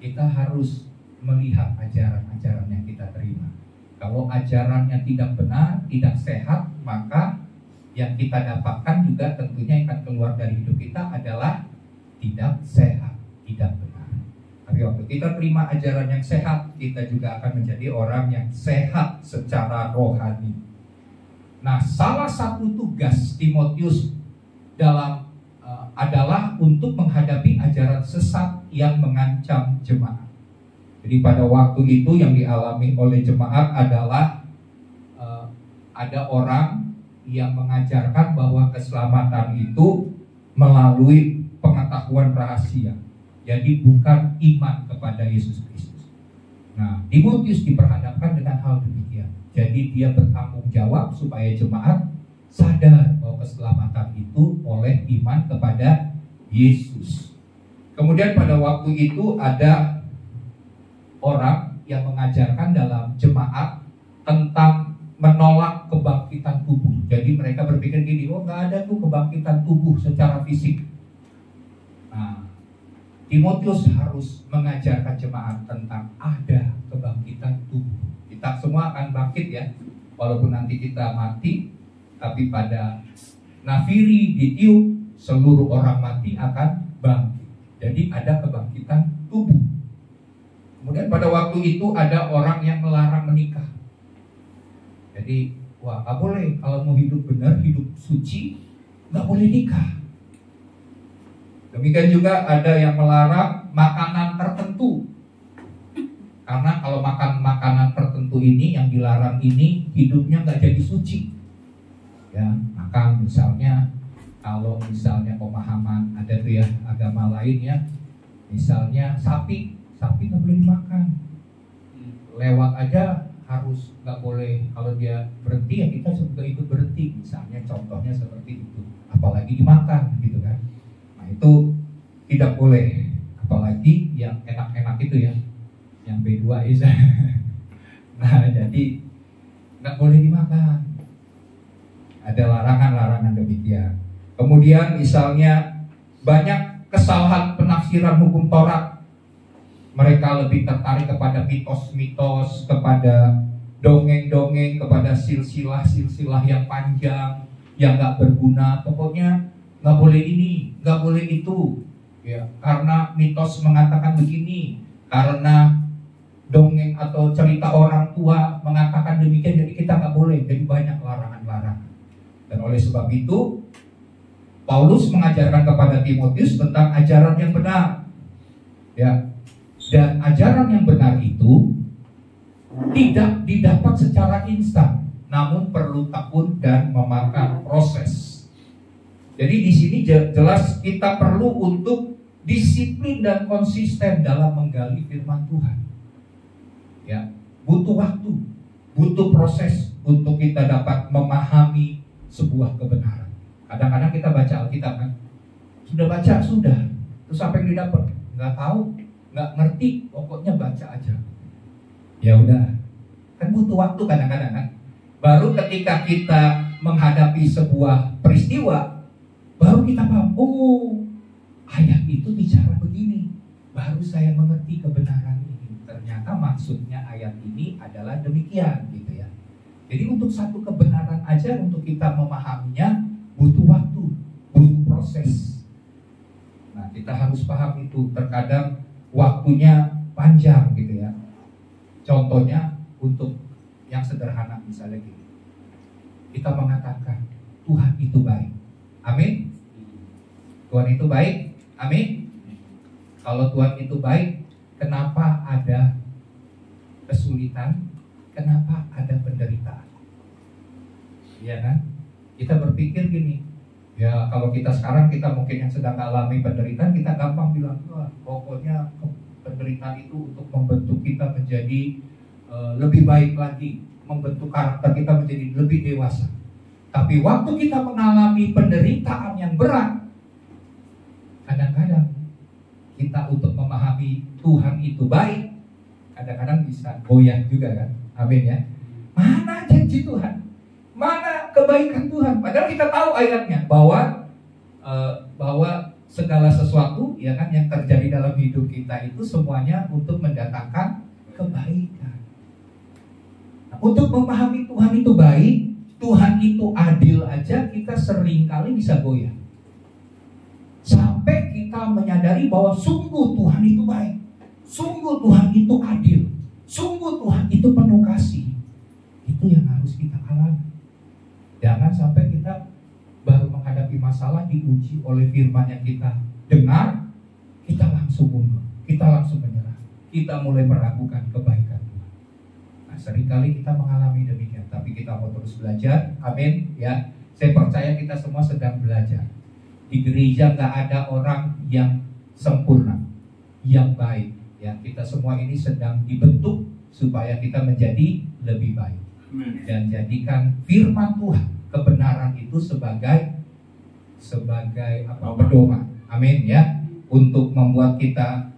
Speaker 2: Kita harus melihat ajaran-ajaran yang kita terima. Kalau ajarannya tidak benar, tidak sehat, maka yang kita dapatkan juga tentunya yang akan keluar dari hidup kita adalah tidak sehat, tidak benar. Tapi waktu kita terima ajaran yang sehat, kita juga akan menjadi orang yang sehat secara rohani. Nah, salah satu tugas Timotius adalah untuk menghadapi ajaran sesat yang mengancam jemaat. Jadi pada waktu itu yang dialami oleh jemaat adalah ada orang yang mengajarkan bahwa keselamatan itu melalui pengetahuan rahasia. Jadi bukan iman kepada Yesus Kristus. Nah, Timotius diperhadapkan dengan hal demikian. Jadi dia bertanggung jawab supaya jemaat sadar bahwa keselamatan itu oleh iman kepada Yesus. Kemudian pada waktu itu ada orang yang mengajarkan dalam jemaat tentang menolak kebangkitan tubuh. Jadi mereka berpikir gini, oh nggak ada tuh kebangkitan tubuh secara fisik. Nah, Timotius harus mengajarkan jemaat tentang ada kebangkitan tubuh. Kita semua akan bangkit ya, walaupun nanti kita mati, tapi pada nafiri ditiup, seluruh orang mati akan bangkit. Jadi ada kebangkitan tubuh. Kemudian pada waktu itu ada orang yang melarang menikah. Jadi, wah nggak boleh, kalau mau hidup benar, hidup suci, nggak boleh nikah. Demikian juga ada yang melarang makanan tertentu. Karena kalau makan makanan tertentu ini, yang dilarang ini, hidupnya nggak jadi suci. Ya, makan misalnya, kalau misalnya pemahaman ada tuh ya, agama lain ya, misalnya sapi nggak boleh dimakan. Lewat aja harus nggak boleh, kalau dia berhenti ya kita juga ikut berhenti, misalnya contohnya seperti itu, apalagi dimakan gitu kan. Nah itu tidak boleh, apalagi yang enak-enak itu ya, yang B2 isa. Nah jadi nggak boleh dimakan, ada larangan-larangan demikian. Kemudian misalnya banyak kesalahan penafsiran hukum Taurat. Mereka lebih tertarik kepada mitos-mitos, kepada dongeng-dongeng, kepada silsilah-silsilah yang panjang, yang gak berguna. Pokoknya gak boleh ini, gak boleh itu ya, karena mitos mengatakan begini, karena dongeng atau cerita orang tua mengatakan demikian, jadi kita gak boleh. Jadi banyak larangan-larangan. Dan oleh sebab itu Paulus mengajarkan kepada Timotius tentang ajaran yang benar ya. Dan ajaran yang benar itu tidak didapat secara instan, namun perlu tekun dan memakan proses. Jadi di sini jelas kita perlu untuk disiplin dan konsisten dalam menggali firman Tuhan. Ya, butuh waktu, butuh proses untuk kita dapat memahami sebuah kebenaran. Kadang-kadang kita baca Alkitab kan, sudah baca sudah, terus apa yang didapat? Nggak tahu, nggak ngerti, pokoknya baca aja. Ya udah, kan butuh waktu kadang-kadang kan. Baru ketika kita menghadapi sebuah peristiwa, baru kita paham, oh ayat itu bicara begini, baru saya mengerti kebenaran ini. Ternyata maksudnya ayat ini adalah demikian gitu ya. Jadi untuk satu kebenaran aja, untuk kita memahaminya butuh waktu, butuh proses. Nah kita harus paham itu. Terkadang waktunya panjang gitu ya. Contohnya untuk yang sederhana misalnya gini, kita mengatakan Tuhan itu baik, amin. Tuhan itu baik, amin. Kalau Tuhan itu baik, kenapa ada kesulitan? Kenapa ada penderitaan? Iya kan? Kita berpikir gini, ya kalau kita sekarang, kita mungkin yang sedang alami penderitaan, kita gampang bilang, wah pokoknya penderitaan itu untuk membentuk kita menjadi lebih baik lagi, membentuk karakter kita menjadi lebih dewasa. Tapi waktu kita mengalami penderitaan yang berat, kadang-kadang kita untuk memahami Tuhan itu baik, kadang-kadang bisa goyah juga kan, amin ya. Mana janji Tuhan? Mana kebaikan Tuhan? Padahal kita tahu ayatnya bahwa segala sesuatu ya kan yang terjadi dalam hidup kita itu semuanya untuk mendatangkan kebaikan. Nah, untuk memahami Tuhan itu baik, Tuhan itu adil aja kita sering kali bisa goyah. Sampai kita menyadari bahwa sungguh Tuhan itu baik, sungguh Tuhan itu adil, sungguh Tuhan itu penuh kasih. Itu yang harus kita alami. Jangan sampai kita baru menghadapi masalah diuji oleh firman yang kita dengar, kita langsung mundur, kita langsung menyerah, kita mulai meragukan kebaikan Tuhan. Nah, seringkali kita mengalami demikian, tapi kita mau terus belajar. Amin ya. Saya percaya kita semua sedang belajar. Di gereja nggak ada orang yang sempurna, yang baik. Ya, kita semua ini sedang dibentuk supaya kita menjadi lebih baik. Dan jadikan firman Tuhan, kebenaran itu sebagai pedoman. Amin ya. Untuk membuat kita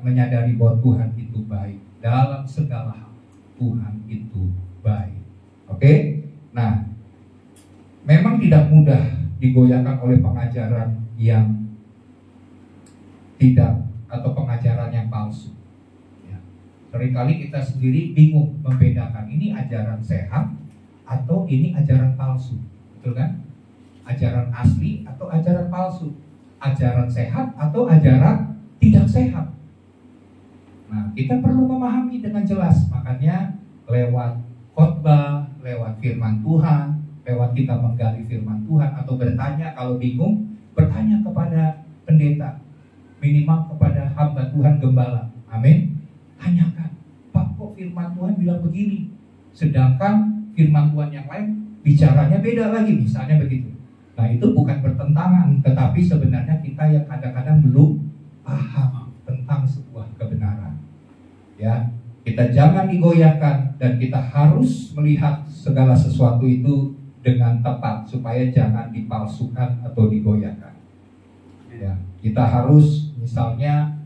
Speaker 2: menyadari bahwa Tuhan itu baik dalam segala hal. Tuhan itu baik. Oke? Nah, memang tidak mudah digoyahkan oleh pengajaran yang tidak atau pengajaran yang palsu. Ya. Seringkali kita sendiri bingung membedakan ini ajaran sehat atau ini ajaran palsu, betul kan? Ajaran asli atau ajaran palsu, ajaran sehat atau ajaran tidak sehat. Nah, kita perlu memahami dengan jelas. Makanya lewat khotbah, lewat firman Tuhan, lewat kita menggali firman Tuhan atau bertanya, kalau bingung bertanya kepada pendeta, minimal kepada hamba Tuhan gembala. Amin. Tanyakan, Pak, kok firman Tuhan bilang begini, sedangkan firman Tuhan yang lain bicaranya beda lagi, misalnya begitu. Nah, itu bukan bertentangan, tetapi sebenarnya kita yang kadang-kadang belum paham tentang sebuah kebenaran. Ya, kita jangan digoyahkan dan kita harus melihat segala sesuatu itu dengan tepat supaya jangan dipalsukan atau digoyahkan. Ya, kita harus misalnya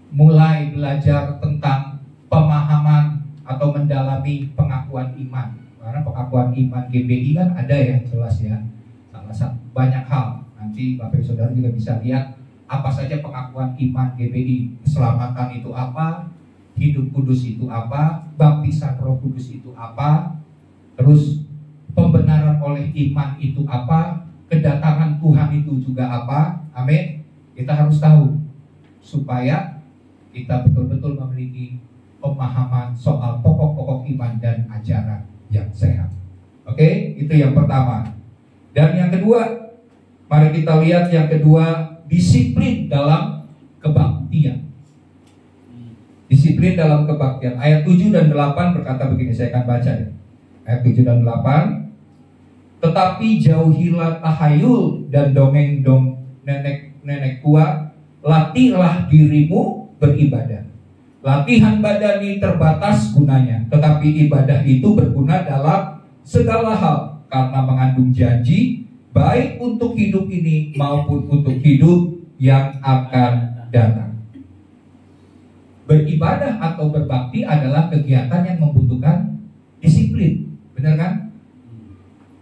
Speaker 2: mulai belajar tentang pemahaman atau mendalami pengakuan iman. Karena pengakuan iman GBI kan ada ya, jelas ya. Banyak hal. Nanti Bapak Ibu Saudara juga bisa lihat apa saja pengakuan iman GBI. Keselamatan itu apa? Hidup kudus itu apa? Baptisan Roh Kudus itu apa? Terus pembenaran oleh iman itu apa? Kedatangan Tuhan itu juga apa? Amin. Kita harus tahu supaya kita betul-betul memiliki pemahaman soal pokok-pokok iman dan ajaran yang sehat. Oke, itu yang pertama. Dan yang kedua, mari kita lihat yang kedua, disiplin dalam kebaktian. Disiplin dalam kebaktian. Ayat 7 dan 8 berkata begini, saya akan baca ya. Ayat 7 dan 8. Tetapi jauhilah tahayul dan dongeng nenek tua, latihlah dirimu beribadah. Latihan badani terbatas gunanya, tetapi ibadah itu berguna dalam segala hal, karena mengandung janji baik untuk hidup ini maupun untuk hidup yang akan datang. Beribadah atau berbakti adalah kegiatan yang membutuhkan disiplin, benar kan?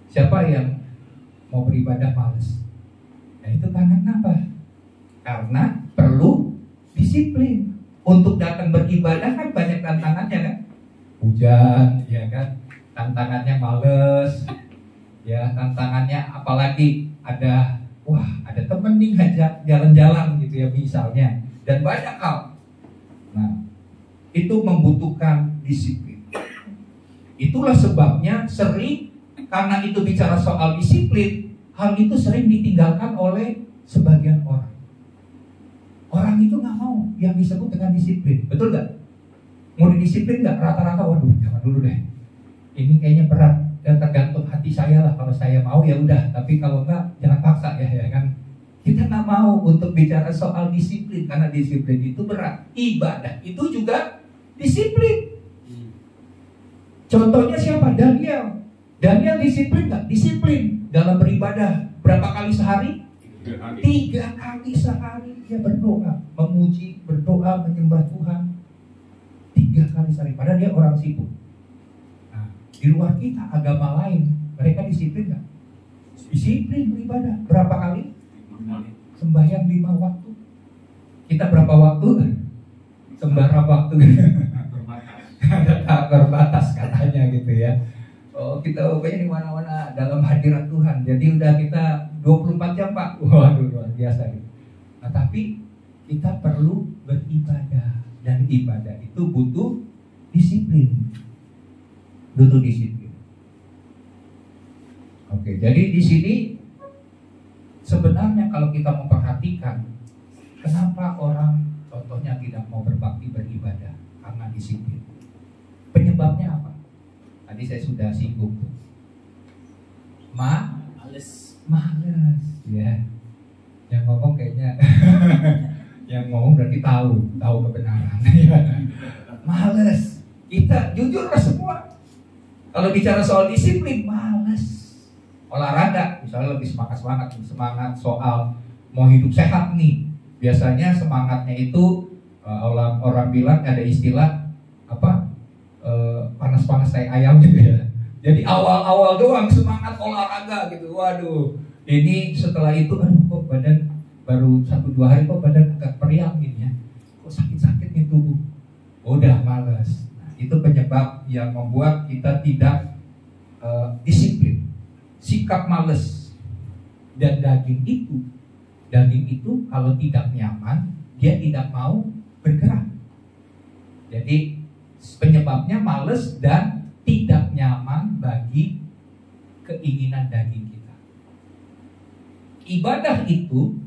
Speaker 2: Siapa yang mau beribadah malas? Nah, itu karena kenapa? Karena perlu disiplin. Untuk datang beribadah kan banyak tantangannya kan? Hujan, ya kan? Tantangannya males, ya tantangannya apalagi ada temen nih ngajak jalan-jalan gitu ya misalnya, dan banyak hal. Nah, itu membutuhkan disiplin. Itulah sebabnya sering, karena itu bicara soal disiplin, hal itu sering ditinggalkan oleh sebagian orang. Orang itu nggak mau yang disebut dengan disiplin, betul nggak? Mau didisiplin nggak? Rata-rata, waduh, jangan dulu deh. Ini kayaknya berat, dan tergantung hati saya lah. Kalau saya mau ya udah, tapi kalau nggak jangan paksa ya kan? Kita nggak mau untuk bicara soal disiplin, karena disiplin itu berat. Ibadah itu juga disiplin. Contohnya siapa? Daniel. Daniel disiplin nggak? Disiplin dalam beribadah. Berapa kali sehari? 3 kali sehari dia berdoa, memuji, berdoa, menyembah Tuhan. 3 kali sehari. Padahal dia orang sibuk. Nah, di luar kita agama lain, mereka disiplin nggak? Disiplin beribadah. Berapa kali? Sembahyang 5 waktu. Kita berapa waktu? Sembarang waktu. Ada tak terbatas katanya gitu ya. Oh, kita pokoknya di mana-mana dalam hadirat Tuhan. Jadi udah kita 24 jam, Pak. Waduh, luar biasa gitu. Nah, tapi kita perlu beribadah, dan ibadah itu butuh disiplin. Butuh disiplin. Oke, jadi di sini sebenarnya kalau kita memperhatikan, kenapa orang contohnya tidak mau berbakti beribadah? Karena disiplin. Penyebabnya apa? Tadi saya sudah singgung. Males, ya. Yang ngomong kayaknya, yang ngomong berarti tahu kebenaran. Males. Kita jujurlah semua. Kalau bicara soal disiplin, males. Olahraga, misalnya lebih semangat soal mau hidup sehat nih. Biasanya semangatnya itu orang bilang ada istilah apa? Panas-panas kayak ayam gitu ya. Jadi awal-awal doang semangat olahraga gitu. Waduh, ini setelah itu kok badan baru 1-2 hari kok badan agak periang gitu ya. Kok sakit-sakit nih tubuh. Udah malas. Nah, itu penyebab yang membuat kita tidak disiplin. Sikap malas. Dan daging itu kalau tidak nyaman, dia tidak mau bergerak. Jadi penyebabnya males dan tidak nyaman bagi keinginan daging kita. Ibadah itu,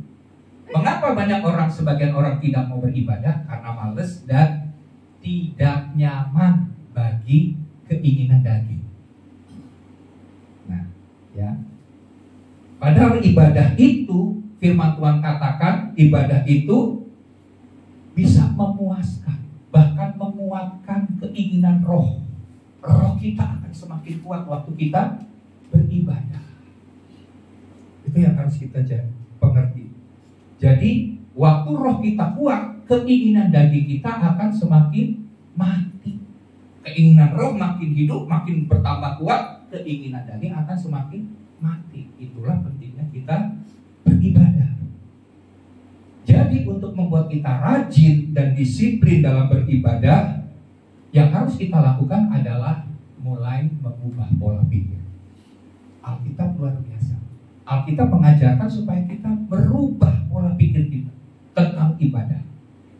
Speaker 2: mengapa sebagian orang tidak mau beribadah? Karena males dan tidak nyaman bagi keinginan daging. Nah, ya. Padahal ibadah itu, firman Tuhan katakan, ibadah itu bisa memuaskan, bahkan menguatkan keinginan roh. Roh kita akan semakin kuat waktu kita beribadah. Itu yang harus kita pengerti. Jadi waktu roh kita kuat, keinginan daging kita akan semakin mati. Keinginan roh makin hidup, makin bertambah kuat, keinginan daging akan semakin mati. Itulah pentingnya kita beribadah. Jadi untuk membuat kita rajin dan disiplin dalam beribadah, yang harus kita lakukan adalah mulai mengubah pola pikir. Alkitab luar biasa. Alkitab mengajarkan supaya kita merubah pola pikir kita tentang ibadah.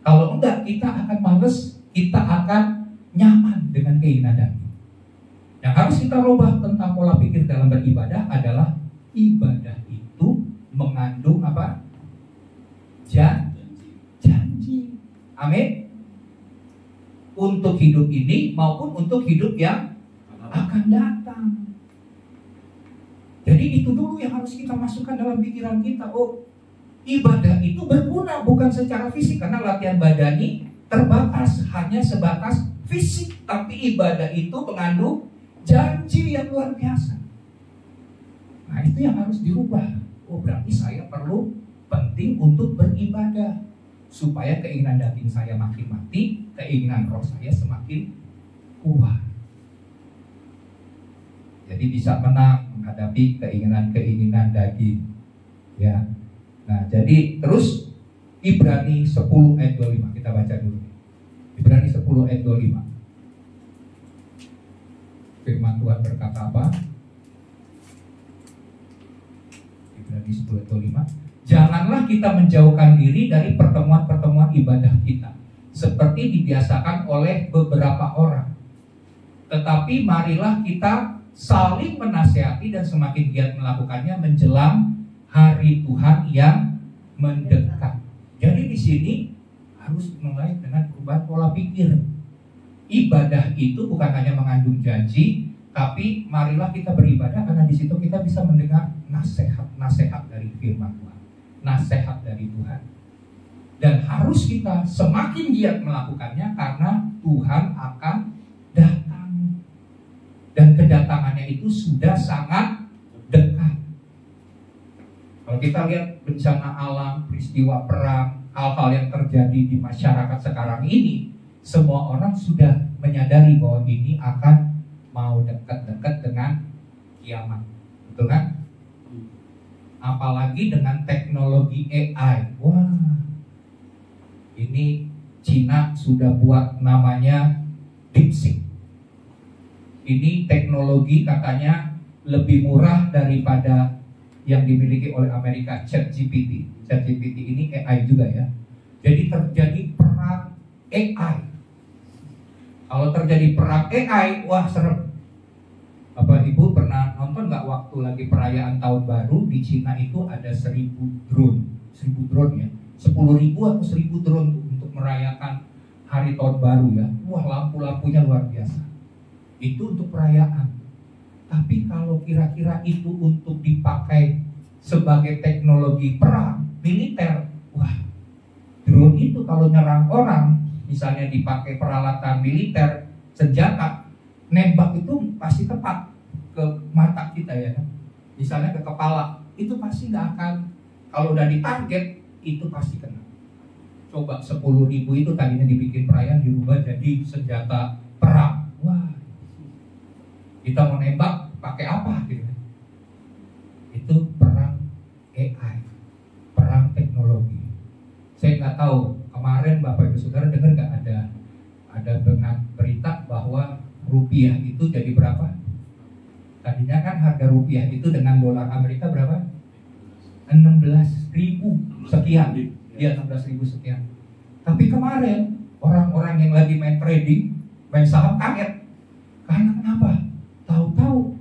Speaker 2: Kalau enggak, kita akan males, kita akan nyaman dengan keinginan daging. Yang harus kita rubah tentang pola pikir dalam beribadah adalah ibadah itu mengandung apa? Janji. Amin. Untuk hidup ini maupun untuk hidup yang akan datang. Jadi itu dulu yang harus kita masukkan dalam pikiran kita. Oh, ibadah itu berguna bukan secara fisik, karena latihan badani terbatas, hanya sebatas fisik. Tapi ibadah itu mengandung janji yang luar biasa. Nah, itu yang harus dirubah. Oh, berarti saya perlu penting untuk beribadah supaya keinginan daging saya makin mati, keinginan roh saya semakin kuat. Jadi bisa menang menghadapi keinginan daging. Ya. Nah, jadi terus Ibrani 10 ayat 25 kita baca dulu. Ibrani 10 ayat 25. Firman Tuhan berkata apa? Ibrani 10 ayat 25. Janganlah kita menjauhkan diri dari pertemuan-pertemuan ibadah kita, seperti dibiasakan oleh beberapa orang. Tetapi marilah kita saling menasihati dan semakin giat melakukannya menjelang hari Tuhan yang mendekat. Jadi di sini harus mulai dengan perubahan pola pikir. Ibadah itu bukan hanya mengandung janji, tapi marilah kita beribadah karena di situ kita bisa mendengar nasihat dari firman Tuhan. Nasihat dari Tuhan. Dan harus kita semakin giat melakukannya karena Tuhan akan datang. Dan kedatangannya itu sudah sangat dekat. Kalau kita lihat bencana alam, peristiwa perang, hal-hal yang terjadi di masyarakat sekarang ini, semua orang sudah menyadari bahwa ini akan mau dekat-dekat dengan kiamat. Betul kan? Apalagi dengan teknologi AI. Wah, ini Cina sudah buat namanya DeepSeek. ini teknologi katanya lebih murah daripada yang dimiliki oleh Amerika, ChatGPT. ChatGPT ini AI juga ya. Jadi terjadi perang AI. Kalau terjadi perang AI, wah serem. Bapak Ibu pernah nonton nggak waktu lagi perayaan tahun baru di Cina itu ada 1000 drone, 1000 drone ya, 10.000 atau 1000 drone untuk merayakan hari tahun baru ya. Wah lampu-lampunya luar biasa. Itu untuk perayaan. Tapi kalau kira-kira itu untuk dipakai sebagai teknologi perang militer, wah drone itu kalau nyerang orang, misalnya dipakai peralatan militer, senjata, nembak itu pasti tepat ke mata kita ya, misalnya ke kepala, itu pasti nggak akan, kalau udah ditarget itu pasti kena. Coba 10.000 itu tadinya dibikin perayaan dirubah jadi senjata perang. Wah, kita mau nembak pakai apa gitu? Itu perang AI, perang teknologi. Saya nggak tahu kemarin Bapak Ibu Saudara dengar nggak ada berita bahwa rupiah itu jadi berapa? Tadinya kan harga rupiah itu dengan dolar Amerika berapa? 16.000 sekian. Ya 16.000 sekian. Tapi kemarin orang-orang yang lagi main trading, main saham kaget. Karena kenapa? Tahu-tahu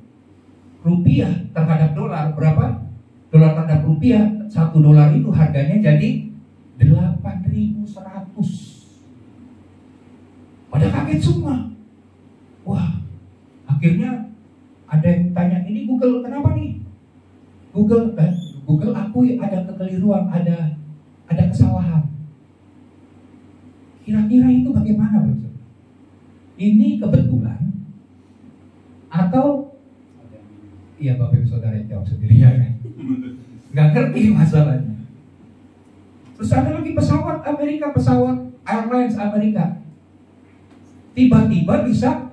Speaker 2: rupiah terhadap dolar berapa? Dolar terhadap rupiah, 1 dolar itu harganya jadi 8.100. Pada kaget semua. Wah, akhirnya ada yang tanya, ini Google kenapa nih? Google akui ada kekeliruan, ada kesalahan. Kira-kira itu bagaimana, Bapak? Ini kebetulan atau iya Bapak Ibu Saudara yang jawab sendiri ya kan? Nggak ngerti masalahnya. Terus ada lagi pesawat Amerika, pesawat Airlines Amerika, tiba-tiba bisa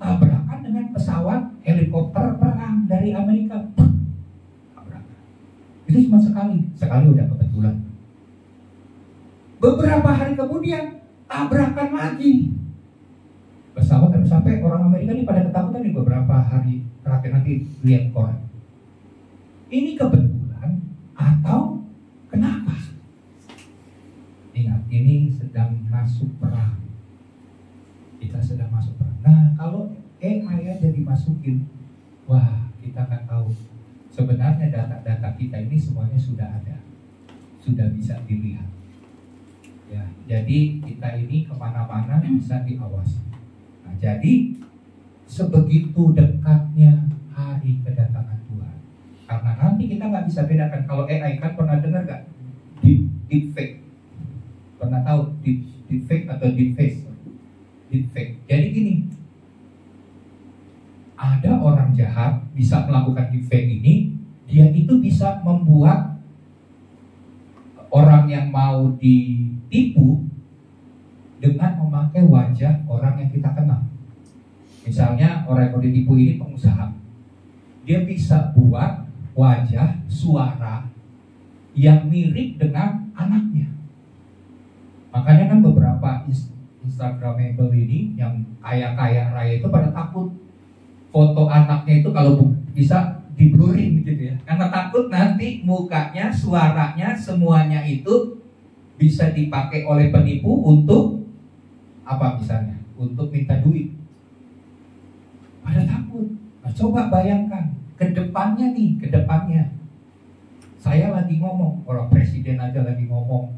Speaker 2: tabrakan dengan pesawat helikopter perang dari Amerika. Tabrakan. Itu cuma sekali udah kebetulan. Beberapa hari kemudian tabrakan lagi. Pesawat sampai orang Amerika ini pada ketakutan nih beberapa hari terakhir, nanti lihat koran. Ini kebetulan atau kenapa? Ingat, ini sedang masuk perang. Kita sedang masuk perang. Nah, kalau AI aja dimasukin, wah kita akan tahu sebenarnya data-data kita ini semuanya sudah ada, sudah bisa dilihat. Ya, jadi kita ini kemana-mana bisa diawasi. Nah, jadi sebegitu dekatnya hari kedatangan Tuhan. Karena nanti kita nggak bisa bedakan. Kalau AI kan pernah dengar nggak? Deepfake. Pernah tahu deepfake atau deepface? Deepfake. Jadi gini, ada orang jahat bisa melakukan deepfake ini, dia itu bisa membuat orang yang mau ditipu dengan memakai wajah orang yang kita kenal. Misalnya orang yang mau ditipu ini pengusaha, dia bisa buat wajah, suara yang mirip dengan anaknya. Makanya kan beberapa Instagramable ini yang kaya-kaya raya itu pada takut foto anaknya itu kalau bisa di-blurring gitu ya. Karena takut nanti mukanya, suaranya, semuanya itu bisa dipakai oleh penipu untuk apa misalnya? Untuk minta duit. Pada takut. Nah, coba bayangkan ke depannya. Saya lagi ngomong, orang presiden aja lagi ngomong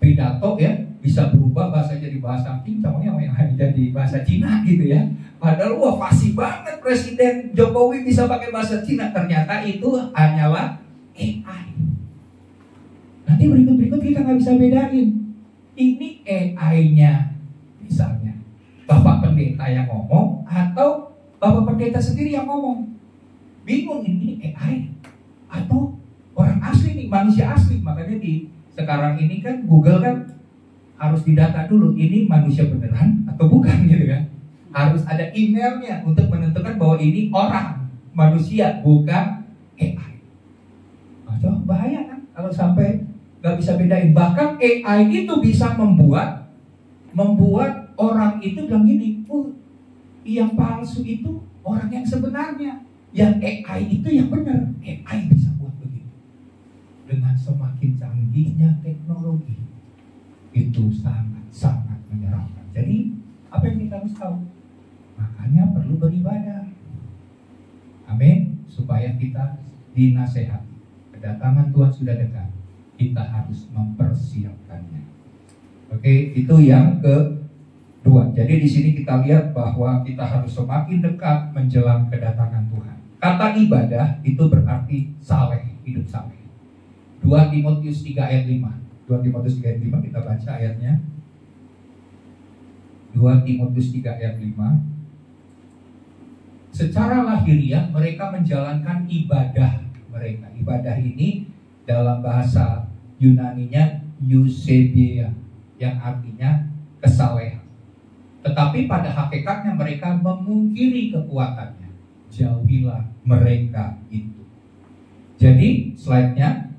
Speaker 2: pidato ya, bisa berubah bahasa jadi bahasa Cincang yang jadi bahasa Cina gitu ya. Padahal wah fasih banget Presiden Jokowi bisa pakai bahasa Cina. Ternyata itu hanyalah AI. Nanti berikut kita nggak bisa bedain. Ini AI-nya misalnya Bapak Pendeta yang ngomong atau Bapak Pendeta sendiri yang ngomong. Bingung ini AI atau orang asli nih, manusia asli. Makanya di sekarang ini kan Google kan harus didata dulu ini manusia beneran atau bukan gitu kan. Harus ada emailnya untuk menentukan bahwa ini orang manusia bukan AI. Nah, bahaya kan kalau sampai nggak bisa bedain. Bahkan AI itu bisa membuat orang itu bilang gini, yang palsu itu orang yang sebenarnya. Yang AI itu yang benar. AI bisa buat begitu. Dengan semakin canggihnya teknologi, itu sangat-sangat menyeramkan. Jadi apa yang kita harus tahu? Makanya perlu beribadah. Amin. Supaya kita dinasehati. Kedatangan Tuhan sudah dekat. Kita harus mempersiapkannya. Oke, itu yang kedua. Jadi di sini kita lihat bahwa kita harus semakin dekat menjelang kedatangan Tuhan. Kata ibadah itu berarti saleh, hidup saleh. 2 Timotius 3 ayat 5. 2 Timotius 3 ayat 5 kita baca ayatnya. 2 Timotius 3 ayat 5. Secara lahiriah mereka menjalankan ibadah mereka. Ibadah ini dalam bahasa Yunaninya eusebia, yang artinya kesalehan. Tetapi pada hakikatnya mereka memungkiri kekuatannya. Jauhilah mereka itu. Jadi slide-nya,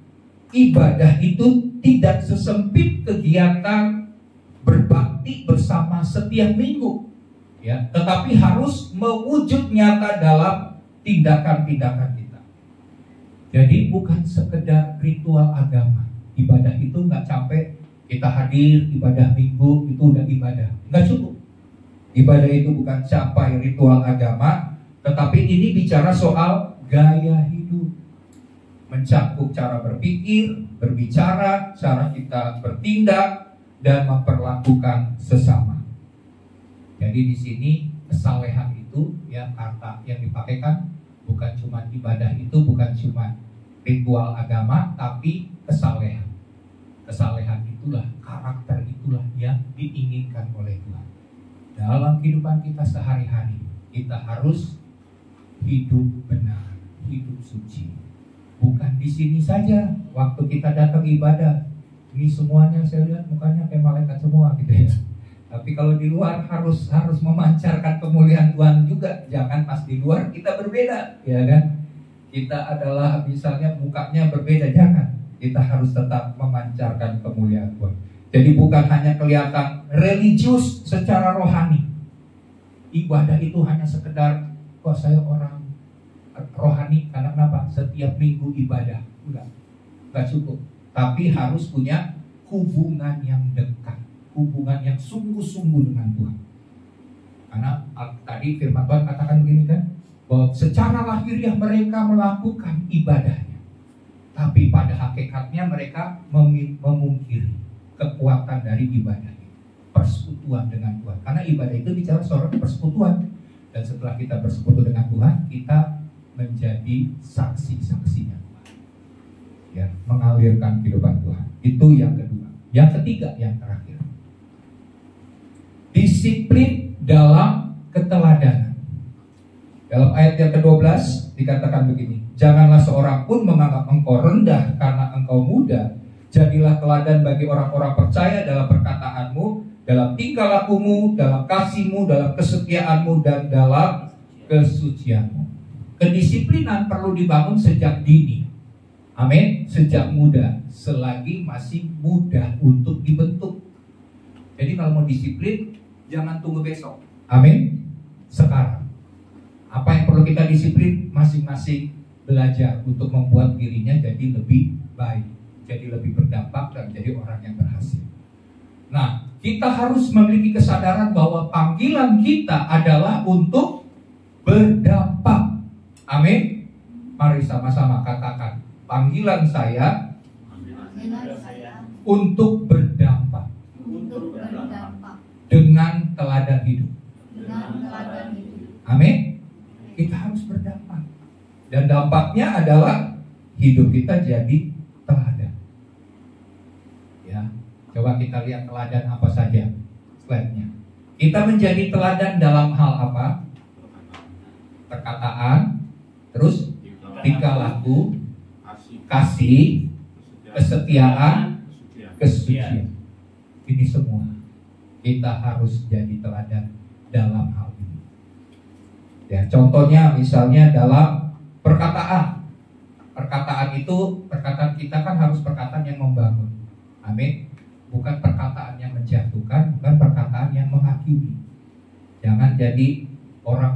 Speaker 2: ibadah itu tidak sesempit kegiatan berbakti bersama setiap minggu, ya, tetapi harus mewujud nyata dalam tindakan-tindakan kita. Jadi bukan sekedar ritual agama. Ibadah itu nggak sampai kita hadir ibadah minggu itu udah ibadah, nggak cukup. Ibadah itu bukan capai ritual agama, tetapi ini bicara soal gaya hidup, mencakup cara berpikir, berbicara, cara kita bertindak, dan memperlakukan sesama. Jadi di sini kesalehan itu, ya, kata yang dipakaikan bukan cuma ibadah itu, bukan cuma ritual agama, tapi kesalehan. Kesalehan itulah, karakter itulah yang diinginkan oleh Tuhan. Dalam kehidupan kita sehari-hari, kita harus hidup benar, hidup suci. Bukan di sini saja, waktu kita datang ibadah, ini semuanya saya lihat mukanya kayak malaikat semua gitu ya. Tapi kalau di luar harus memancarkan kemuliaan Tuhan juga. Jangan pas di luar kita berbeda, ya kan? Kita adalah misalnya mukanya berbeda, jangan. Kita harus tetap memancarkan kemuliaan Tuhan. Jadi bukan hanya kelihatan religius secara rohani. Ibadah itu hanya sekedar, kok saya orang rohani karena kenapa? Setiap minggu ibadah, enggak cukup. Tapi harus punya hubungan yang dekat, hubungan yang sungguh-sungguh dengan Tuhan. Karena tadi firman Tuhan katakan begini kan, bahwa secara lahiriah mereka melakukan ibadahnya, tapi pada hakikatnya mereka memungkiri kekuatan dari ibadah itu, persekutuan dengan Tuhan. Karena ibadah itu bicara soal persekutuan, dan setelah kita bersekutu dengan Tuhan, kita menjadi saksi-saksinya Tuhan, ya, mengalirkan kehidupan Tuhan. Itu yang kedua. Yang ketiga, yang terakhir, disiplin dalam keteladanan. Dalam ayat yang ke-12 dikatakan begini, janganlah seorang pun menganggap engkau rendah karena engkau muda. Jadilah teladan bagi orang-orang percaya dalam perkataanmu, dalam tingkah lakumu, dalam kasihmu, dalam kesetiaanmu, dan dalam kesucianmu. Kedisiplinan perlu dibangun sejak dini. Amin. Sejak muda, selagi masih mudah untuk dibentuk. Jadi kalau mau disiplin, jangan tunggu besok. Amin. Sekarang. Apa yang perlu kita disiplin? Masing-masing belajar untuk membuat dirinya jadi lebih baik, jadi lebih berdampak, dan jadi orang yang berhasil. Nah, kita harus memiliki kesadaran bahwa panggilan kita adalah untuk berdampak. Amin. Mari sama-sama katakan, panggilan saya untuk berdampak, dengan teladan hidup. Amin. Kita harus berdampak, dan dampaknya adalah hidup kita jadi teladan. Ya, coba kita lihat teladan apa saja slide-nya. Kita menjadi teladan dalam hal apa? Perkataan, terus tingkah laku, kasih, kesetiaan, kesucian. Ini semua kita harus jadi teladan dalam hal ini. Ya, contohnya misalnya dalam perkataan. Perkataan itu, perkataan kita kan harus perkataan yang membangun. Amin. Bukan perkataan yang menjatuhkan, bukan perkataan yang menghakimi. Jangan jadi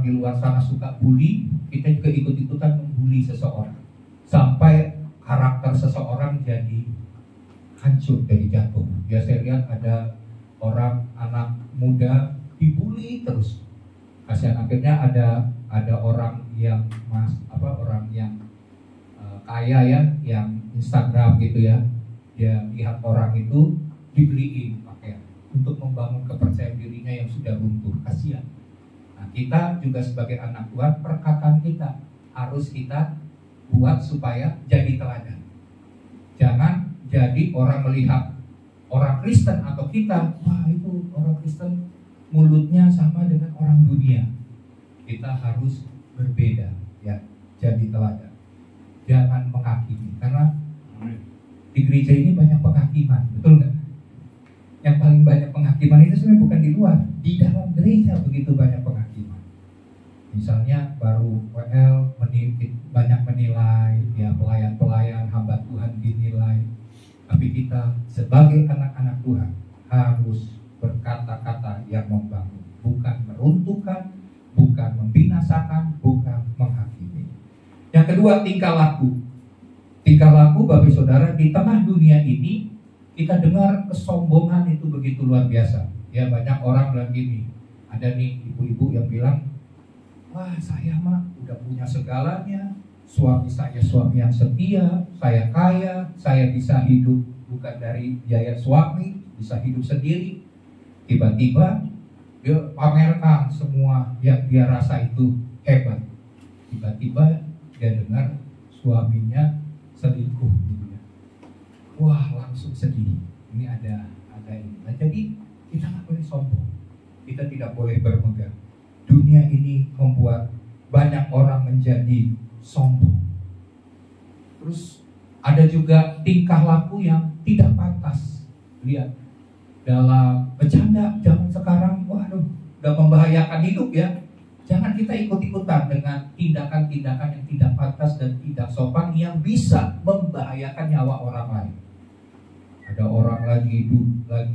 Speaker 2: orang di luar sana suka bully, kita juga ikut-ikutan membuli seseorang. Sampai karakter seseorang jadi hancur, jadi jatuh. Ya saya lihat ada orang anak muda dibully terus. Kasihan, akhirnya ada orang yang orang yang kaya ya, yang Instagram gitu ya. Dia lihat orang itu dibeliin pakaian untuk membangun kepercayaan dirinya yang sudah runtuh. Kasihan. Nah, kita juga sebagai anak Tuhan, perkataan kita harus kita buat supaya jadi teladan. Jangan jadi orang melihat orang Kristen atau kita, wah itu orang Kristen mulutnya sama dengan orang dunia. Kita harus berbeda ya, jadi teladan. Jangan menghakimi, karena di gereja ini banyak penghakiman, betul nggak? Yang paling banyak penghakiman itu sebenarnya bukan di luar, di dalam gereja begitu banyak penghakiman. Misalnya baru WL banyak menilai, ya pelayan-pelayan hamba Tuhan dinilai. Tapi kita sebagai anak-anak Tuhan harus berkata-kata yang membangun, bukan meruntuhkan, bukan membinasakan, bukan menghakimi. Yang kedua, tingkah laku. Tingkah laku, Bapak Saudara, di tengah dunia ini kita dengar kesombongan itu begitu luar biasa. Ya, banyak orang bilang gini, ada nih ibu-ibu yang bilang, wah saya mah udah punya segalanya, suami saya suami yang setia, saya kaya, saya bisa hidup bukan dari biaya suami, bisa hidup sendiri. Tiba-tiba dia pamerkan semua yang dia rasa itu hebat. Tiba-tiba dia dengar suaminya selingkuh gitu ya. Wah, langsung sedih. Ini ada ini. Nah, jadi kita nggak boleh sombong. Kita tidak boleh bermegah. Dunia ini membuat banyak orang menjadi sombong. Terus ada juga tingkah laku yang tidak pantas. Lihat, dalam bercanda zaman sekarang, waduh, udah membahayakan hidup ya. Jangan kita ikut-ikutan dengan tindakan-tindakan yang tidak pantas dan tidak sopan yang bisa membahayakan nyawa orang lain. Ada orang lagi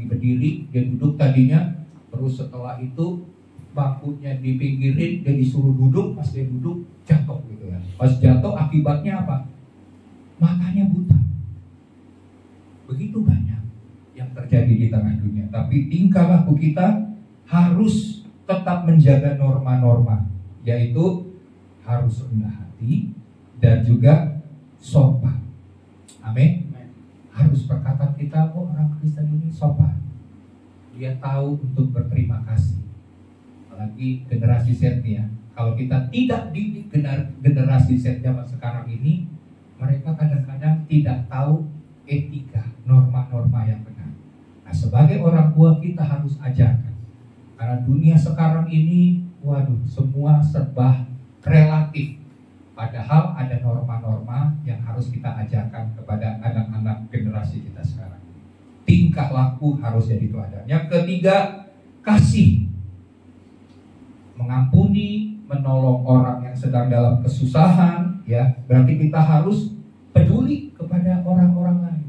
Speaker 2: berdiri, dia duduk tadinya, terus setelah itu bangkunya dipinggirin, dia disuruh duduk, pas dia duduk jatuh gitu ya. Pas jatuh akibatnya apa? Matanya buta. Begitu banyak yang terjadi di tengah dunia. Tapi tingkah laku kita harus tetap menjaga norma-norma, yaitu harus rendah hati dan juga sopan. Amin. Harus perkataan kita, oh orang Kristen ini sopan. Dia tahu untuk berterima kasih. Apalagi generasi Z ya. Kalau kita tidak didik generasi Z zaman sekarang ini, mereka kadang-kadang tidak tahu etika, norma-norma yang benar. Nah, sebagai orang tua kita harus ajarkan. Karena dunia sekarang ini, waduh, semua serba relatif. Padahal ada norma-norma yang harus kita ajarkan kepada anak-anak generasi kita sekarang. Tingkah laku harus jadi teladan. Yang ketiga, kasih. Mengampuni, menolong orang yang sedang dalam kesusahan, ya. Berarti kita harus peduli kepada orang-orang lain.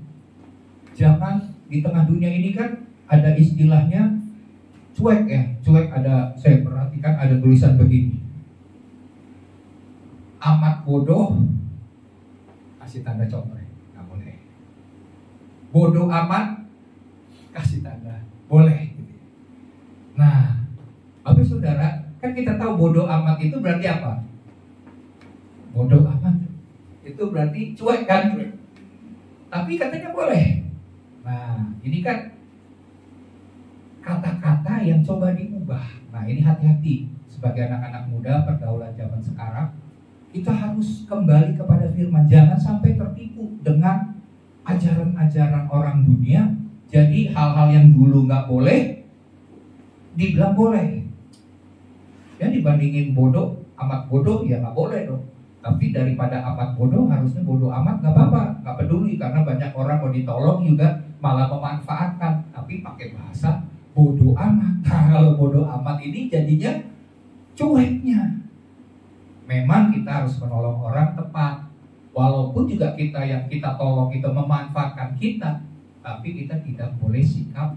Speaker 2: Jangan di tengah dunia ini kan ada istilahnya cuek ya. Cuek ada, saya perhatikan ada tulisan begini. Amat bodoh, kasih tanda contoh, nggak boleh. Bodoh amat, kasih tanda, boleh. Nah, Bapak Saudara, kan kita tahu bodoh amat itu berarti apa? Bodoh amat itu berarti cuek kan? Tapi katanya boleh. Nah, ini kan kata-kata yang coba diubah. Nah, ini hati-hati sebagai anak-anak muda pergaulan zaman sekarang. Kita harus kembali kepada firman. Jangan sampai tertipu dengan ajaran-ajaran orang dunia. Jadi hal-hal yang dulu nggak boleh dibilang boleh. Ya, dibandingin bodoh, amat bodoh, ya nggak boleh dong. Tapi daripada amat bodoh, harusnya bodoh amat nggak apa-apa, nggak peduli. Karena banyak orang mau ditolong juga malah memanfaatkan. Tapi pakai bahasa bodoh amat. Nah, kalau bodoh amat ini jadinya cueknya. Memang kita harus menolong orang tepat. Walaupun juga kita yang kita tolong itu memanfaatkan kita, tapi kita tidak boleh sikap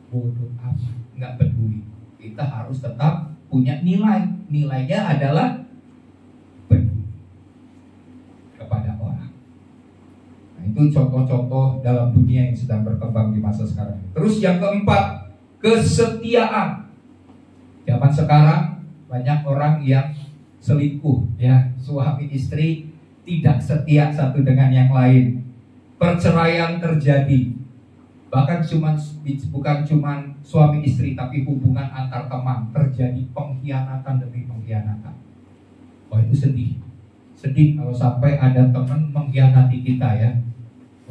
Speaker 2: bodoh amat, nggak peduli. Kita harus tetap punya nilai. Nilainya adalah peduli kepada orang. Nah, itu contoh-contoh dalam dunia yang sedang berkembang di masa sekarang. Terus yang keempat, kesetiaan. Zaman sekarang banyak orang yang selingkuh, ya, suami istri tidak setia satu dengan yang lain. Perceraian terjadi. Bahkan bukan cuma suami istri, tapi hubungan antar teman terjadi pengkhianatan demi pengkhianatan. Oh, itu sedih. Sedih kalau sampai ada teman mengkhianati kita, ya.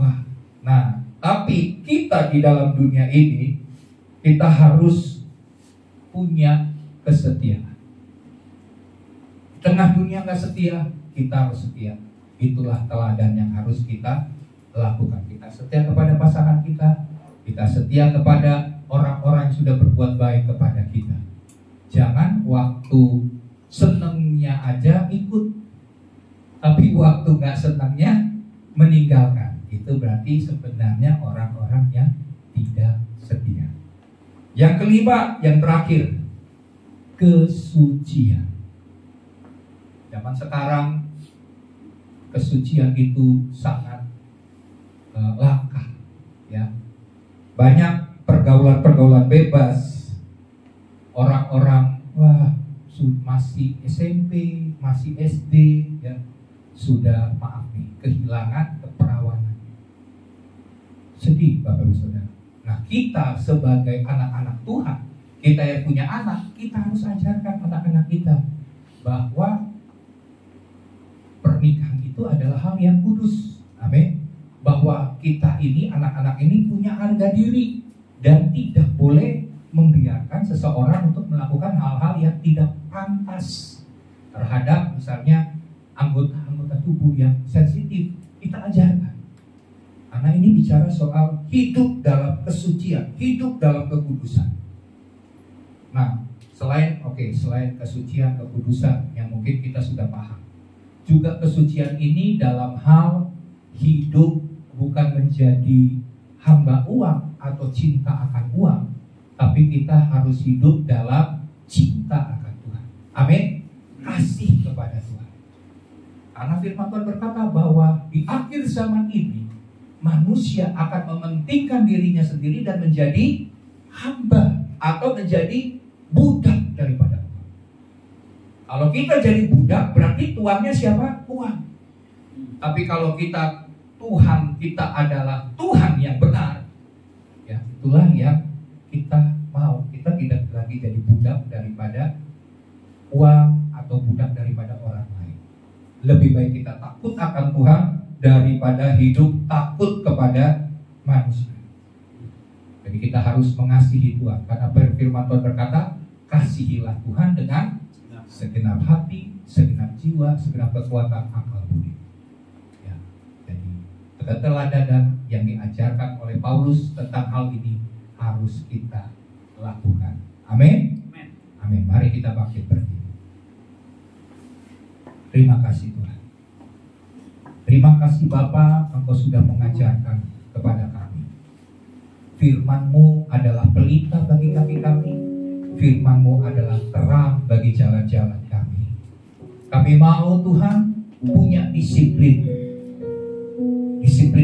Speaker 2: Wah. Nah, tapi kita di dalam dunia ini kita harus punya kesetiaan. Di tengah dunia nggak setia, kita harus setia. Itulah teladan yang harus kita lakukan. Kita setia kepada pasangan kita. Kita setia kepada orang-orang yang sudah berbuat baik kepada kita. Jangan waktu senengnya aja ikut, tapi waktu nggak senangnya meninggalkan. Itu berarti sebenarnya orang-orang yang tidak setia. Yang kelima, yang terakhir, kesucian. Zaman sekarang kesucian itu sangat langka, ya. Banyak pergaulan-pergaulan bebas. Orang-orang masih SMP, masih SD, ya, sudah kehilangan keperawanan. Sedih, Bapak Ibu Saudara. Nah, kita sebagai anak-anak Tuhan, kita yang punya anak, kita harus ajarkan anak-anak kita bahwa pernikahan itu adalah hal yang kudus. Amin. Bahwa kita ini, anak-anak ini punya harga diri dan tidak boleh membiarkan seseorang untuk melakukan hal-hal yang tidak pantas terhadap misalnya anggota-anggota tubuh yang sensitif. Kita ajarkan. Karena ini bicara soal hidup dalam kesucian, hidup dalam kekudusan. Nah, selain kesucian, kekudusan yang mungkin kita sudah paham, juga kesucian ini dalam hal hidup bukan menjadi hamba uang atau cinta akan uang, tapi kita harus hidup dalam cinta akan Tuhan. Amin. Kasih kepada Tuhan. Karena firman Tuhan berkata bahwa di akhir zaman ini manusia akan mementingkan dirinya sendiri dan menjadi hamba atau menjadi budak daripada Tuhan. Kalau kita jadi budak, berarti tuannya siapa? Tuhan. Tapi kalau Tuhan kita adalah Tuhan yang benar, ya, itulah yang kita mau. Kita tidak lagi jadi budak daripada uang atau budak daripada orang lain. Lebih baik kita takut akan Tuhan daripada hidup takut kepada manusia. Jadi kita harus mengasihi Tuhan, karena firman Tuhan berkata, kasihilah Tuhan dengan segenap hati, segenap jiwa, segenap kekuatan, akal budi. Keteladanan yang diajarkan oleh Paulus tentang hal ini harus kita lakukan. Amin. Amin. Mari kita bangkit berdiri. Terima kasih Tuhan. Terima kasih Bapa, Engkau sudah mengajarkan kepada kami. Firman-Mu adalah pelita bagi kaki kami. Firman-Mu adalah terang bagi jalan-jalan kami. Kami mau Tuhan punya disiplin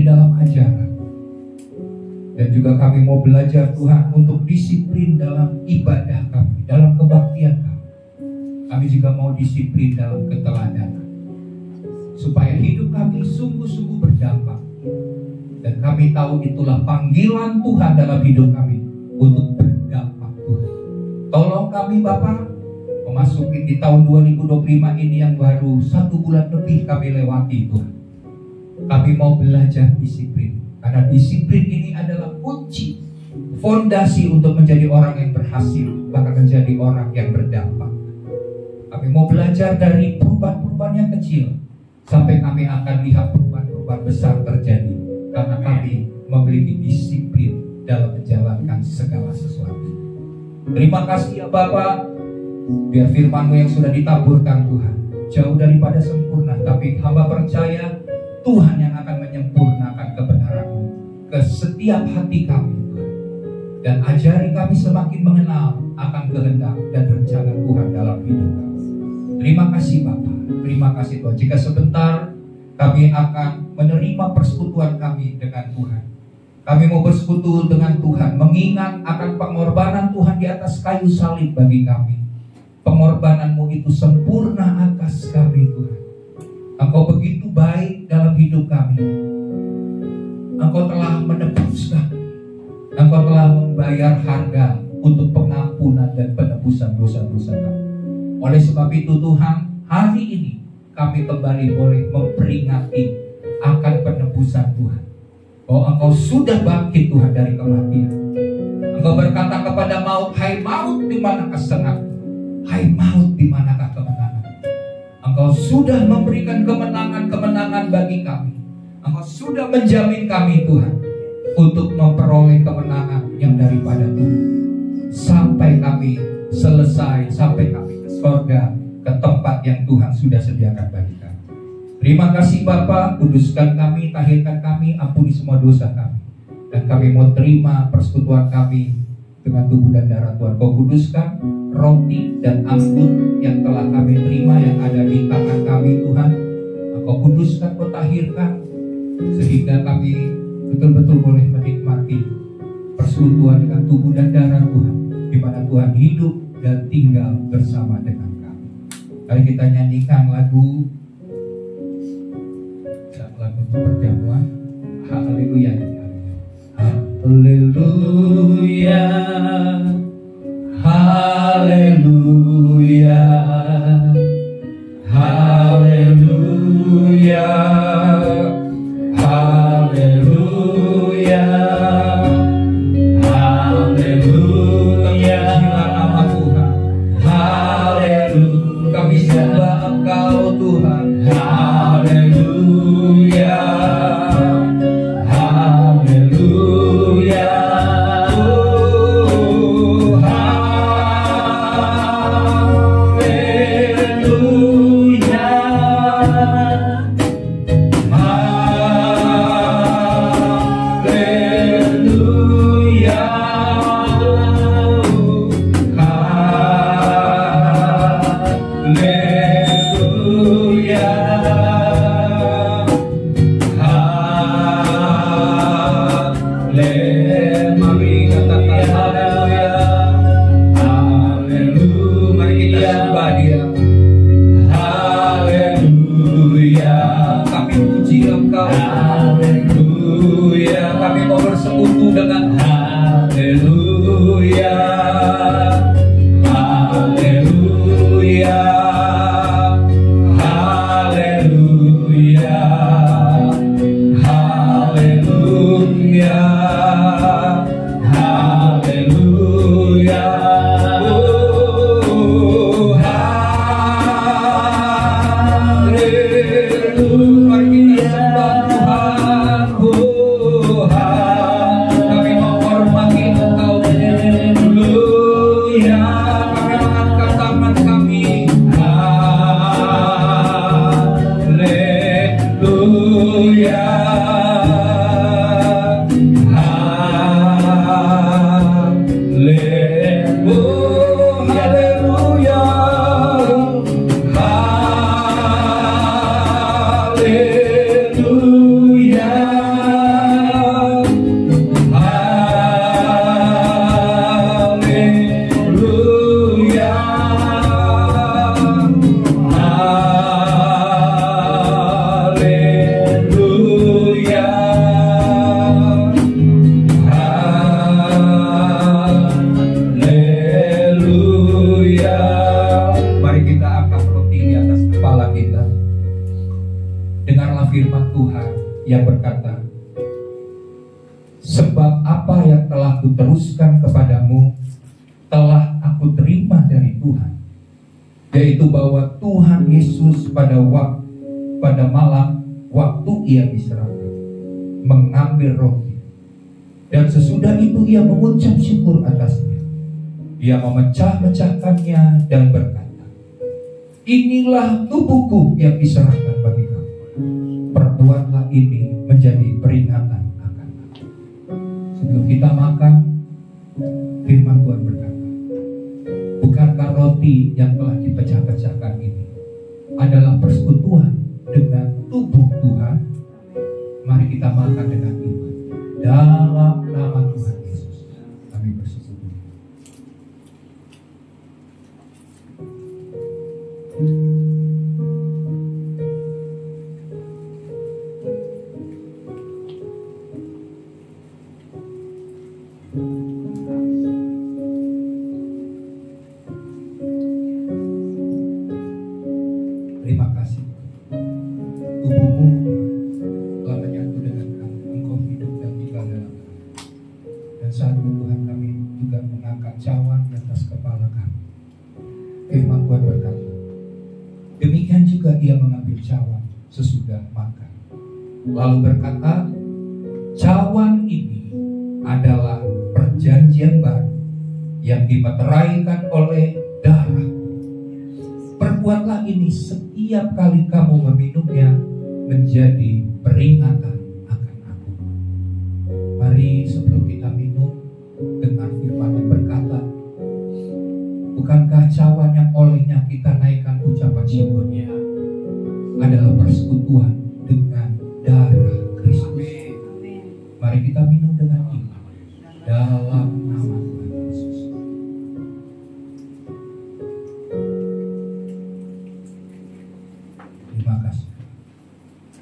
Speaker 2: dalam ajaran. Dan juga kami mau belajar Tuhan untuk disiplin dalam ibadah kami, dalam kebaktian kami. Kami juga mau disiplin dalam keteladanan, supaya hidup kami sungguh-sungguh berdampak. Dan kami tahu itulah panggilan Tuhan dalam hidup kami, untuk berdampak Tuhan. Tolong kami Bapa, memasuki di tahun 2025 ini yang baru 1 bulan lebih kami lewati Tuhan. Kami mau belajar disiplin, karena disiplin ini adalah kunci, fondasi untuk menjadi orang yang berhasil, bahkan menjadi orang yang berdampak. Kami mau belajar dari perubahan-perubahan yang kecil, sampai kami akan lihat perubahan-perubahan besar terjadi, karena kami memiliki disiplin dalam menjalankan segala sesuatu. Terima kasih ya Bapa, biar firman-Mu yang sudah ditaburkan Tuhan jauh daripada sempurna, tapi hamba percaya Tuhan yang akan menyempurnakan kebenaran-Mu ke setiap hati kami, Tuhan. Dan ajari kami semakin mengenal akan kehendak dan rencana Tuhan dalam hidup kami. Terima kasih Bapa, terima kasih Tuhan. Jika sebentar kami akan menerima persekutuan kami dengan Tuhan. Kami mau bersekutu dengan Tuhan, mengingat akan pengorbanan Tuhan di atas kayu salib bagi kami. Pengorbanan-Mu itu sempurna atas kami Tuhan. Engkau begitu baik dalam hidup kami. Engkau telah menebus kami. Engkau telah membayar harga untuk pengampunan dan penebusan dosa-dosa kami. Oleh sebab itu Tuhan, hari ini kami kembali boleh memperingati akan penebusan Tuhan. Bahwa Engkau sudah bangkit Tuhan dari kematian. Engkau berkata kepada maut, hai maut di manakah senangmu? Hai maut di manakah kemenangan? Engkau sudah memberikan kemenangan-kemenangan bagi kami. Engkau sudah menjamin kami Tuhan untuk memperoleh kemenangan yang daripada Tuhan. Sampai kami selesai, sampai kami ke surga, ke tempat yang Tuhan sudah sediakan bagi kami. Terima kasih Bapa, kuduskan kami, tahirkan kami, ampuni semua dosa kami. Dan kami mau terima persekutuan kami dengan tubuh dan darah Tuhan. Kau kuduskan roti dan anggur yang telah kami terima, yang ada di tangan kami Tuhan. Kau kuduskan, kau tahirkan, sehingga kami betul-betul boleh menikmati persekutuan dengan tubuh dan darah Tuhan, di mana Tuhan hidup dan tinggal bersama dengan kami. Mari kita nyanyikan lagu untuk perjamuan. Haleluya. Haleluya. Haleluya. Haleluya. Haleluya. Haleluya. Nama Tuhan. Haleluya. Kami sembah Engkau Tuhan. Haleluya. Haleluya. Oh, haleluya. Kuteruskan kepadamu telah aku terima dari Tuhan, yaitu bahwa Tuhan Yesus pada malam waktu ia diserahkan mengambil roti, dan sesudah itu ia mengucap syukur atasnya. Ia memecah-mecahkannya dan berkata, inilah tubuhku yang diserahkan bagi kamu. Perbuatlah ini menjadi peringatan. Sebelum kita makan, Firman Tuhan berkata, bukankah roti yang telah dipecah-pecahkan ini adalah persekutuan dengan tubuh Tuhan? Mari kita makan dengan iman. Dalam nama Tuhan Yesus, kami bersekutu. Terima kasih. Tubuhmu telah menyatu dengan kami. Engkau hidup dan tinggal dalam kami. Dan saat itu Tuhan, kami juga mengangkat cawan di atas kepala kami. Firman Tuhan berkata, demikian juga ia mengambil cawan sesudah makan, lalu berkata, cawan ini adalah perjanjian baru yang dimeteraikan oleh darah. Perbuatlah ini setiap kali kamu meminumnya menjadi peringatan akan aku. Mari sebelum kita minum, dengar firman yang berkata, bukankah cawan yang olehnya kita naikkan ucapan syukurnya adalah persekutuan dengan darah Kristus. Mari kita minum dengan iman dalam nama Tuhan Yesus. Terima kasih.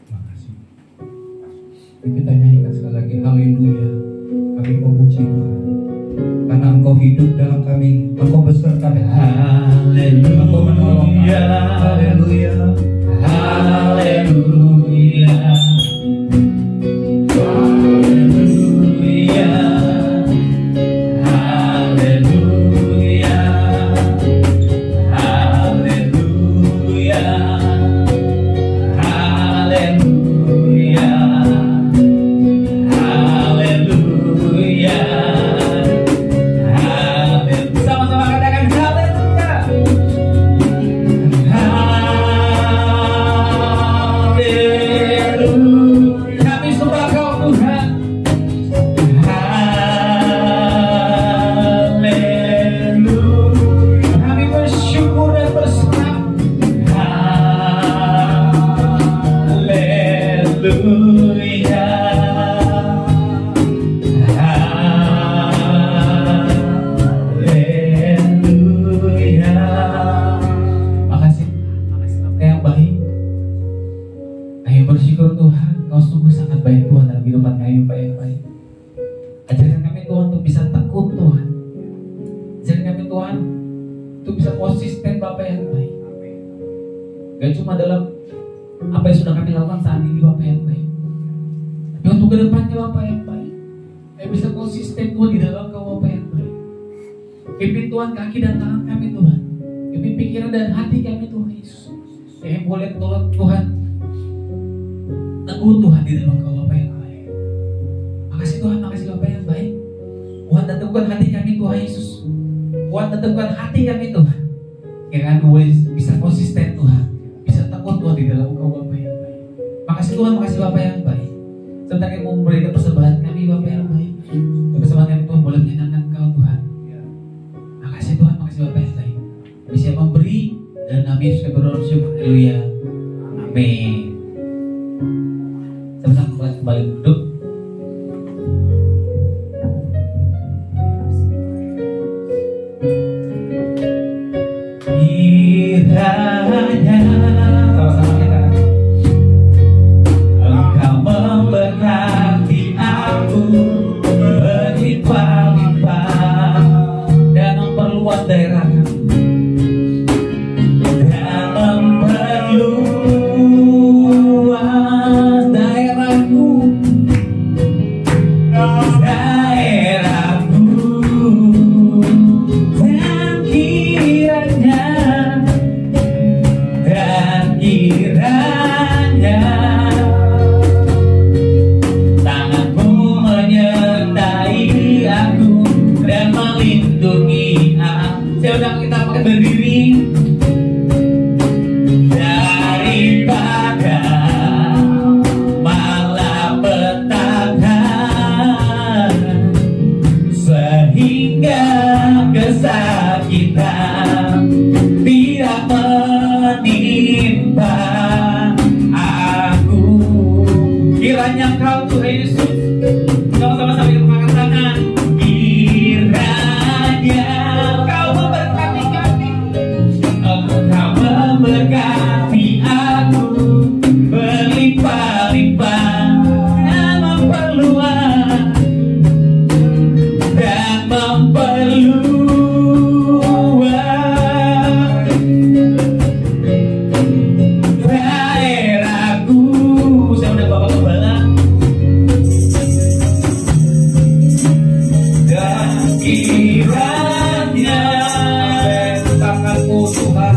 Speaker 2: Terima kasih. Kita nyanyikan sekali lagi, haleluya. Kami memuji Tuhan karena Engkau hidup dalam kami. Engkau beserta dengan haleluya. Engkau menolong kami. Haleluya. Haleluya.
Speaker 1: Gak cuma dalam apa yang sudah kami lakukan saat ini Bapak yang baik, tapi untuk ke depannya Bapak yang baik. Kami bisa konsisten Tuhan di dalam Kau Bapak yang baik. Pimpin Tuhan kaki dan tangan kami Tuhan. Pimpin pikiran dan hati kami Tuhan Yesus. Kami boleh tolong Tuhan teguh Tuhan di dalam Kau Bapak yang baik. Makasih Tuhan, makasih Bapak yang baik. Tuhan tentukan hati kami Tuhan Yesus. Tuhan tentukan hati kami Tuhan. Yang kami boleh bisa konsisten Tuhan, Tuhan di dalam Kau Bapa yang baik. Makasih Tuhan, makasih Bapa yang baik. Sebentar kami mau memberikan persembahan kami Bapa yang baik. Persembahan kami Tuhan boleh menyenangkan Kau Tuhan. Makasih Tuhan, makasih Bapa yang baik. Bisa memberi dan kami Yesus kami berdoa syukur. Haleluya. Amin. Sama-sama kembali duduk. Kiranya Engkau memberkati aku berlimpah-limpah dan memperluas daerah kami dan memperluas kesakitan tidak menimpa aku. Kiranya Kau Tuhan Yesus, sama-sama sambil mengangkat tangan, kiranya Kau memberkati kami, Kau memberkati aku berlimpah-limpah dan memperluas daerahku. Saya udah Bapak Gembala. Dan kiranya tanganmu Tuhan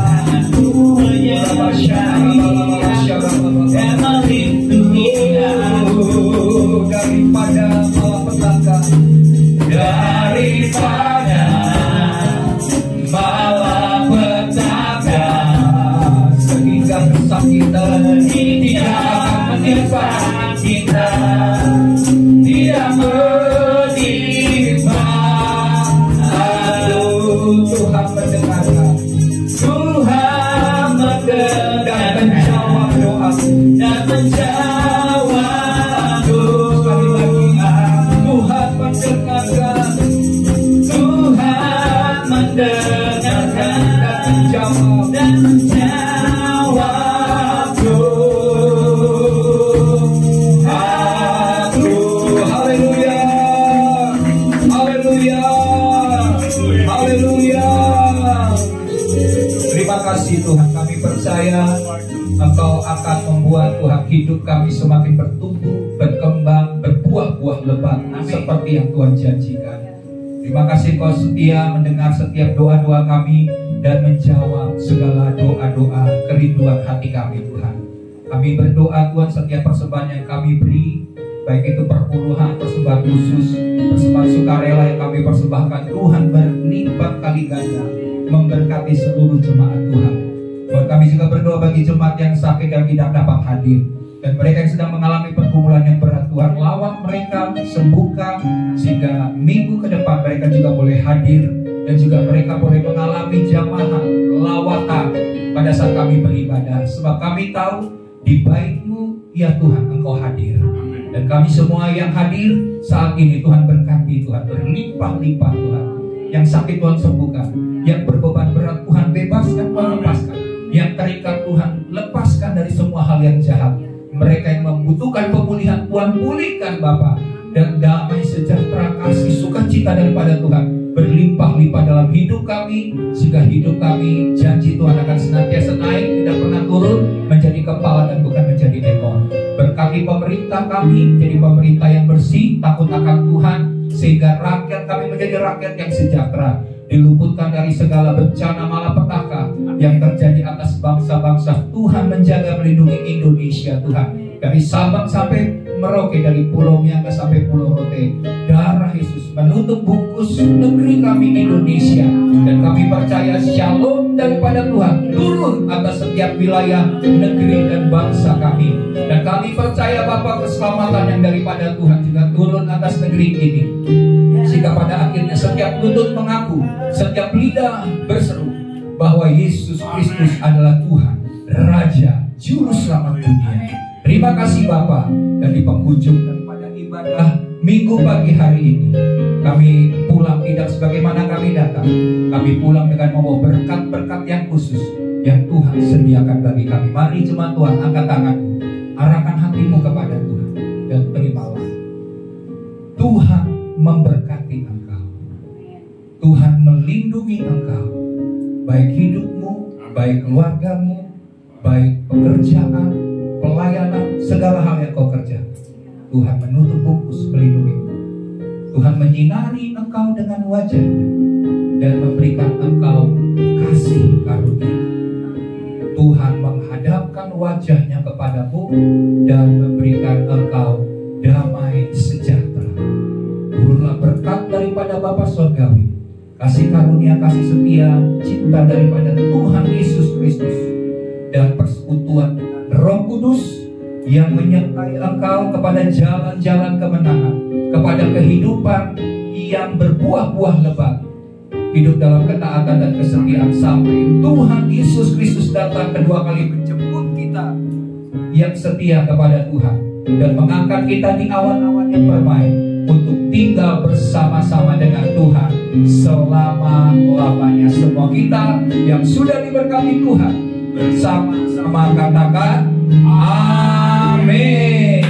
Speaker 1: dan melindungi aku
Speaker 2: daripada malapetaka,
Speaker 1: daripada malapetaka,
Speaker 2: sehingga kesakitan
Speaker 1: tidak menimpa kita, tidak menimpa aku.
Speaker 2: Tuhan mendengarkan,
Speaker 1: Tuhan mendengar
Speaker 2: dan menjawab doa.
Speaker 1: dan menjawab doa.
Speaker 2: Tuhan mendengarkan,
Speaker 1: Tuhan mendengarkan dan menjawab doa.
Speaker 2: haleluya, haleluya, haleluya. Terima kasih Tuhan, kami percaya Engkau akan membuat Tuhan hidup kami semakin bertumbuh, berkembang, berbuah-buah lebat seperti yang Tuhan janjikan. Terima kasih Kau setia mendengar setiap doa-doa kami dan menjawab segala doa-doa kerinduan hati kami Tuhan. Kami berdoa Tuhan, setiap persembahan yang kami beri, baik itu perpuluhan, persembahan khusus, persembahan sukarela yang kami persembahkan, Tuhan berlipat kali ganda memberkati seluruh jemaat Tuhan. Tuhan, kami juga berdoa bagi jemaat yang sakit dan tidak dapat hadir, dan mereka yang sedang mengalami pergumulan yang berat, Tuhan lawat mereka, sembuhkan, sehingga minggu ke depan mereka juga boleh hadir, dan juga mereka boleh mengalami jamaah lawatan pada saat kami beribadah. Sebab kami tahu di bait-Mu ya Tuhan Engkau hadir, dan kami semua yang hadir saat ini Tuhan berkati, Tuhan berlimpah-limpah Tuhan. Yang sakit Tuhan sembuhkan, yang berbeban berat Tuhan bebaskan, Tuhan lepaskan, yang terikat Tuhan lepaskan dari semua hal yang jahat. Mereka yang membutuhkan pemulihan Tuhan pulihkan Bapa, dan damai sejahtera kasih sukacita daripada Tuhan berlimpah-limpah dalam hidup kami, sehingga hidup kami janji Tuhan akan senantiasa naik, tidak pernah turun, menjadi kepala dan bukan menjadi ekor. Berkati pemerintah kami jadi pemerintah yang bersih, takut akan Tuhan, sehingga rakyat kami menjadi rakyat yang sejahtera, diluputkan dari segala bencana malapetaka yang terjadi atas bangsa-bangsa. Tuhan menjaga melindungi Indonesia Tuhan, dari Sabang sampai Merauke, dari Pulau Myanmar sampai Pulau Rote. Darah Yesus menutup bungkus negeri kami Indonesia, dan kami percaya shalom daripada Tuhan turun atas setiap wilayah, negeri dan bangsa kami. Dan kami percaya Bapa, keselamatan yang daripada Tuhan juga turun atas negeri ini, sehingga pada akhirnya setiap lutut mengaku, setiap lidah berseru bahwa Yesus Kristus adalah Tuhan, Raja, Juru Selamat dunia. Terima kasih Bapa. Dan di penghujung daripada ibadah minggu pagi hari ini, kami pulang tidak sebagaimana kami datang. Kami pulang dengan membawa berkat-berkat yang khusus yang Tuhan sediakan bagi kami. Mari jemaat Tuhan, angkat tanganmu, arahkan hatimu kepada Tuhan, dan terimalah. Tuhan memberkati engkau, Tuhan melindungi engkau, baik hidupmu, baik keluargamu, baik pekerjaan, pelayanan, segala hal yang kau kerjakan. Tuhan menutup bungkus melindungi engkau. Tuhan menyinari engkau dengan wajahnya dan memberikan engkau kasih karunia. Tuhan menghadapkan wajahnya kepadamu dan memberikan engkau damai sejahtera. Turunlah berkat daripada Bapa Surgawi, kasih karunia, kasih setia, cinta daripada Tuhan Yesus Kristus, dan persekutuan Roh Kudus yang menyertai engkau kepada jalan-jalan kemenangan, kepada kehidupan yang berbuah-buah lebat, hidup dalam ketaatan dan kesetiaan sampai Tuhan Yesus Kristus datang kedua kali menjemput kita yang setia kepada Tuhan dan mengangkat kita di awan-awan yang permai untuk tinggal bersama-sama dengan Tuhan selama-lamanya. Semua kita yang sudah diberkati Tuhan bersama-sama katakan amin.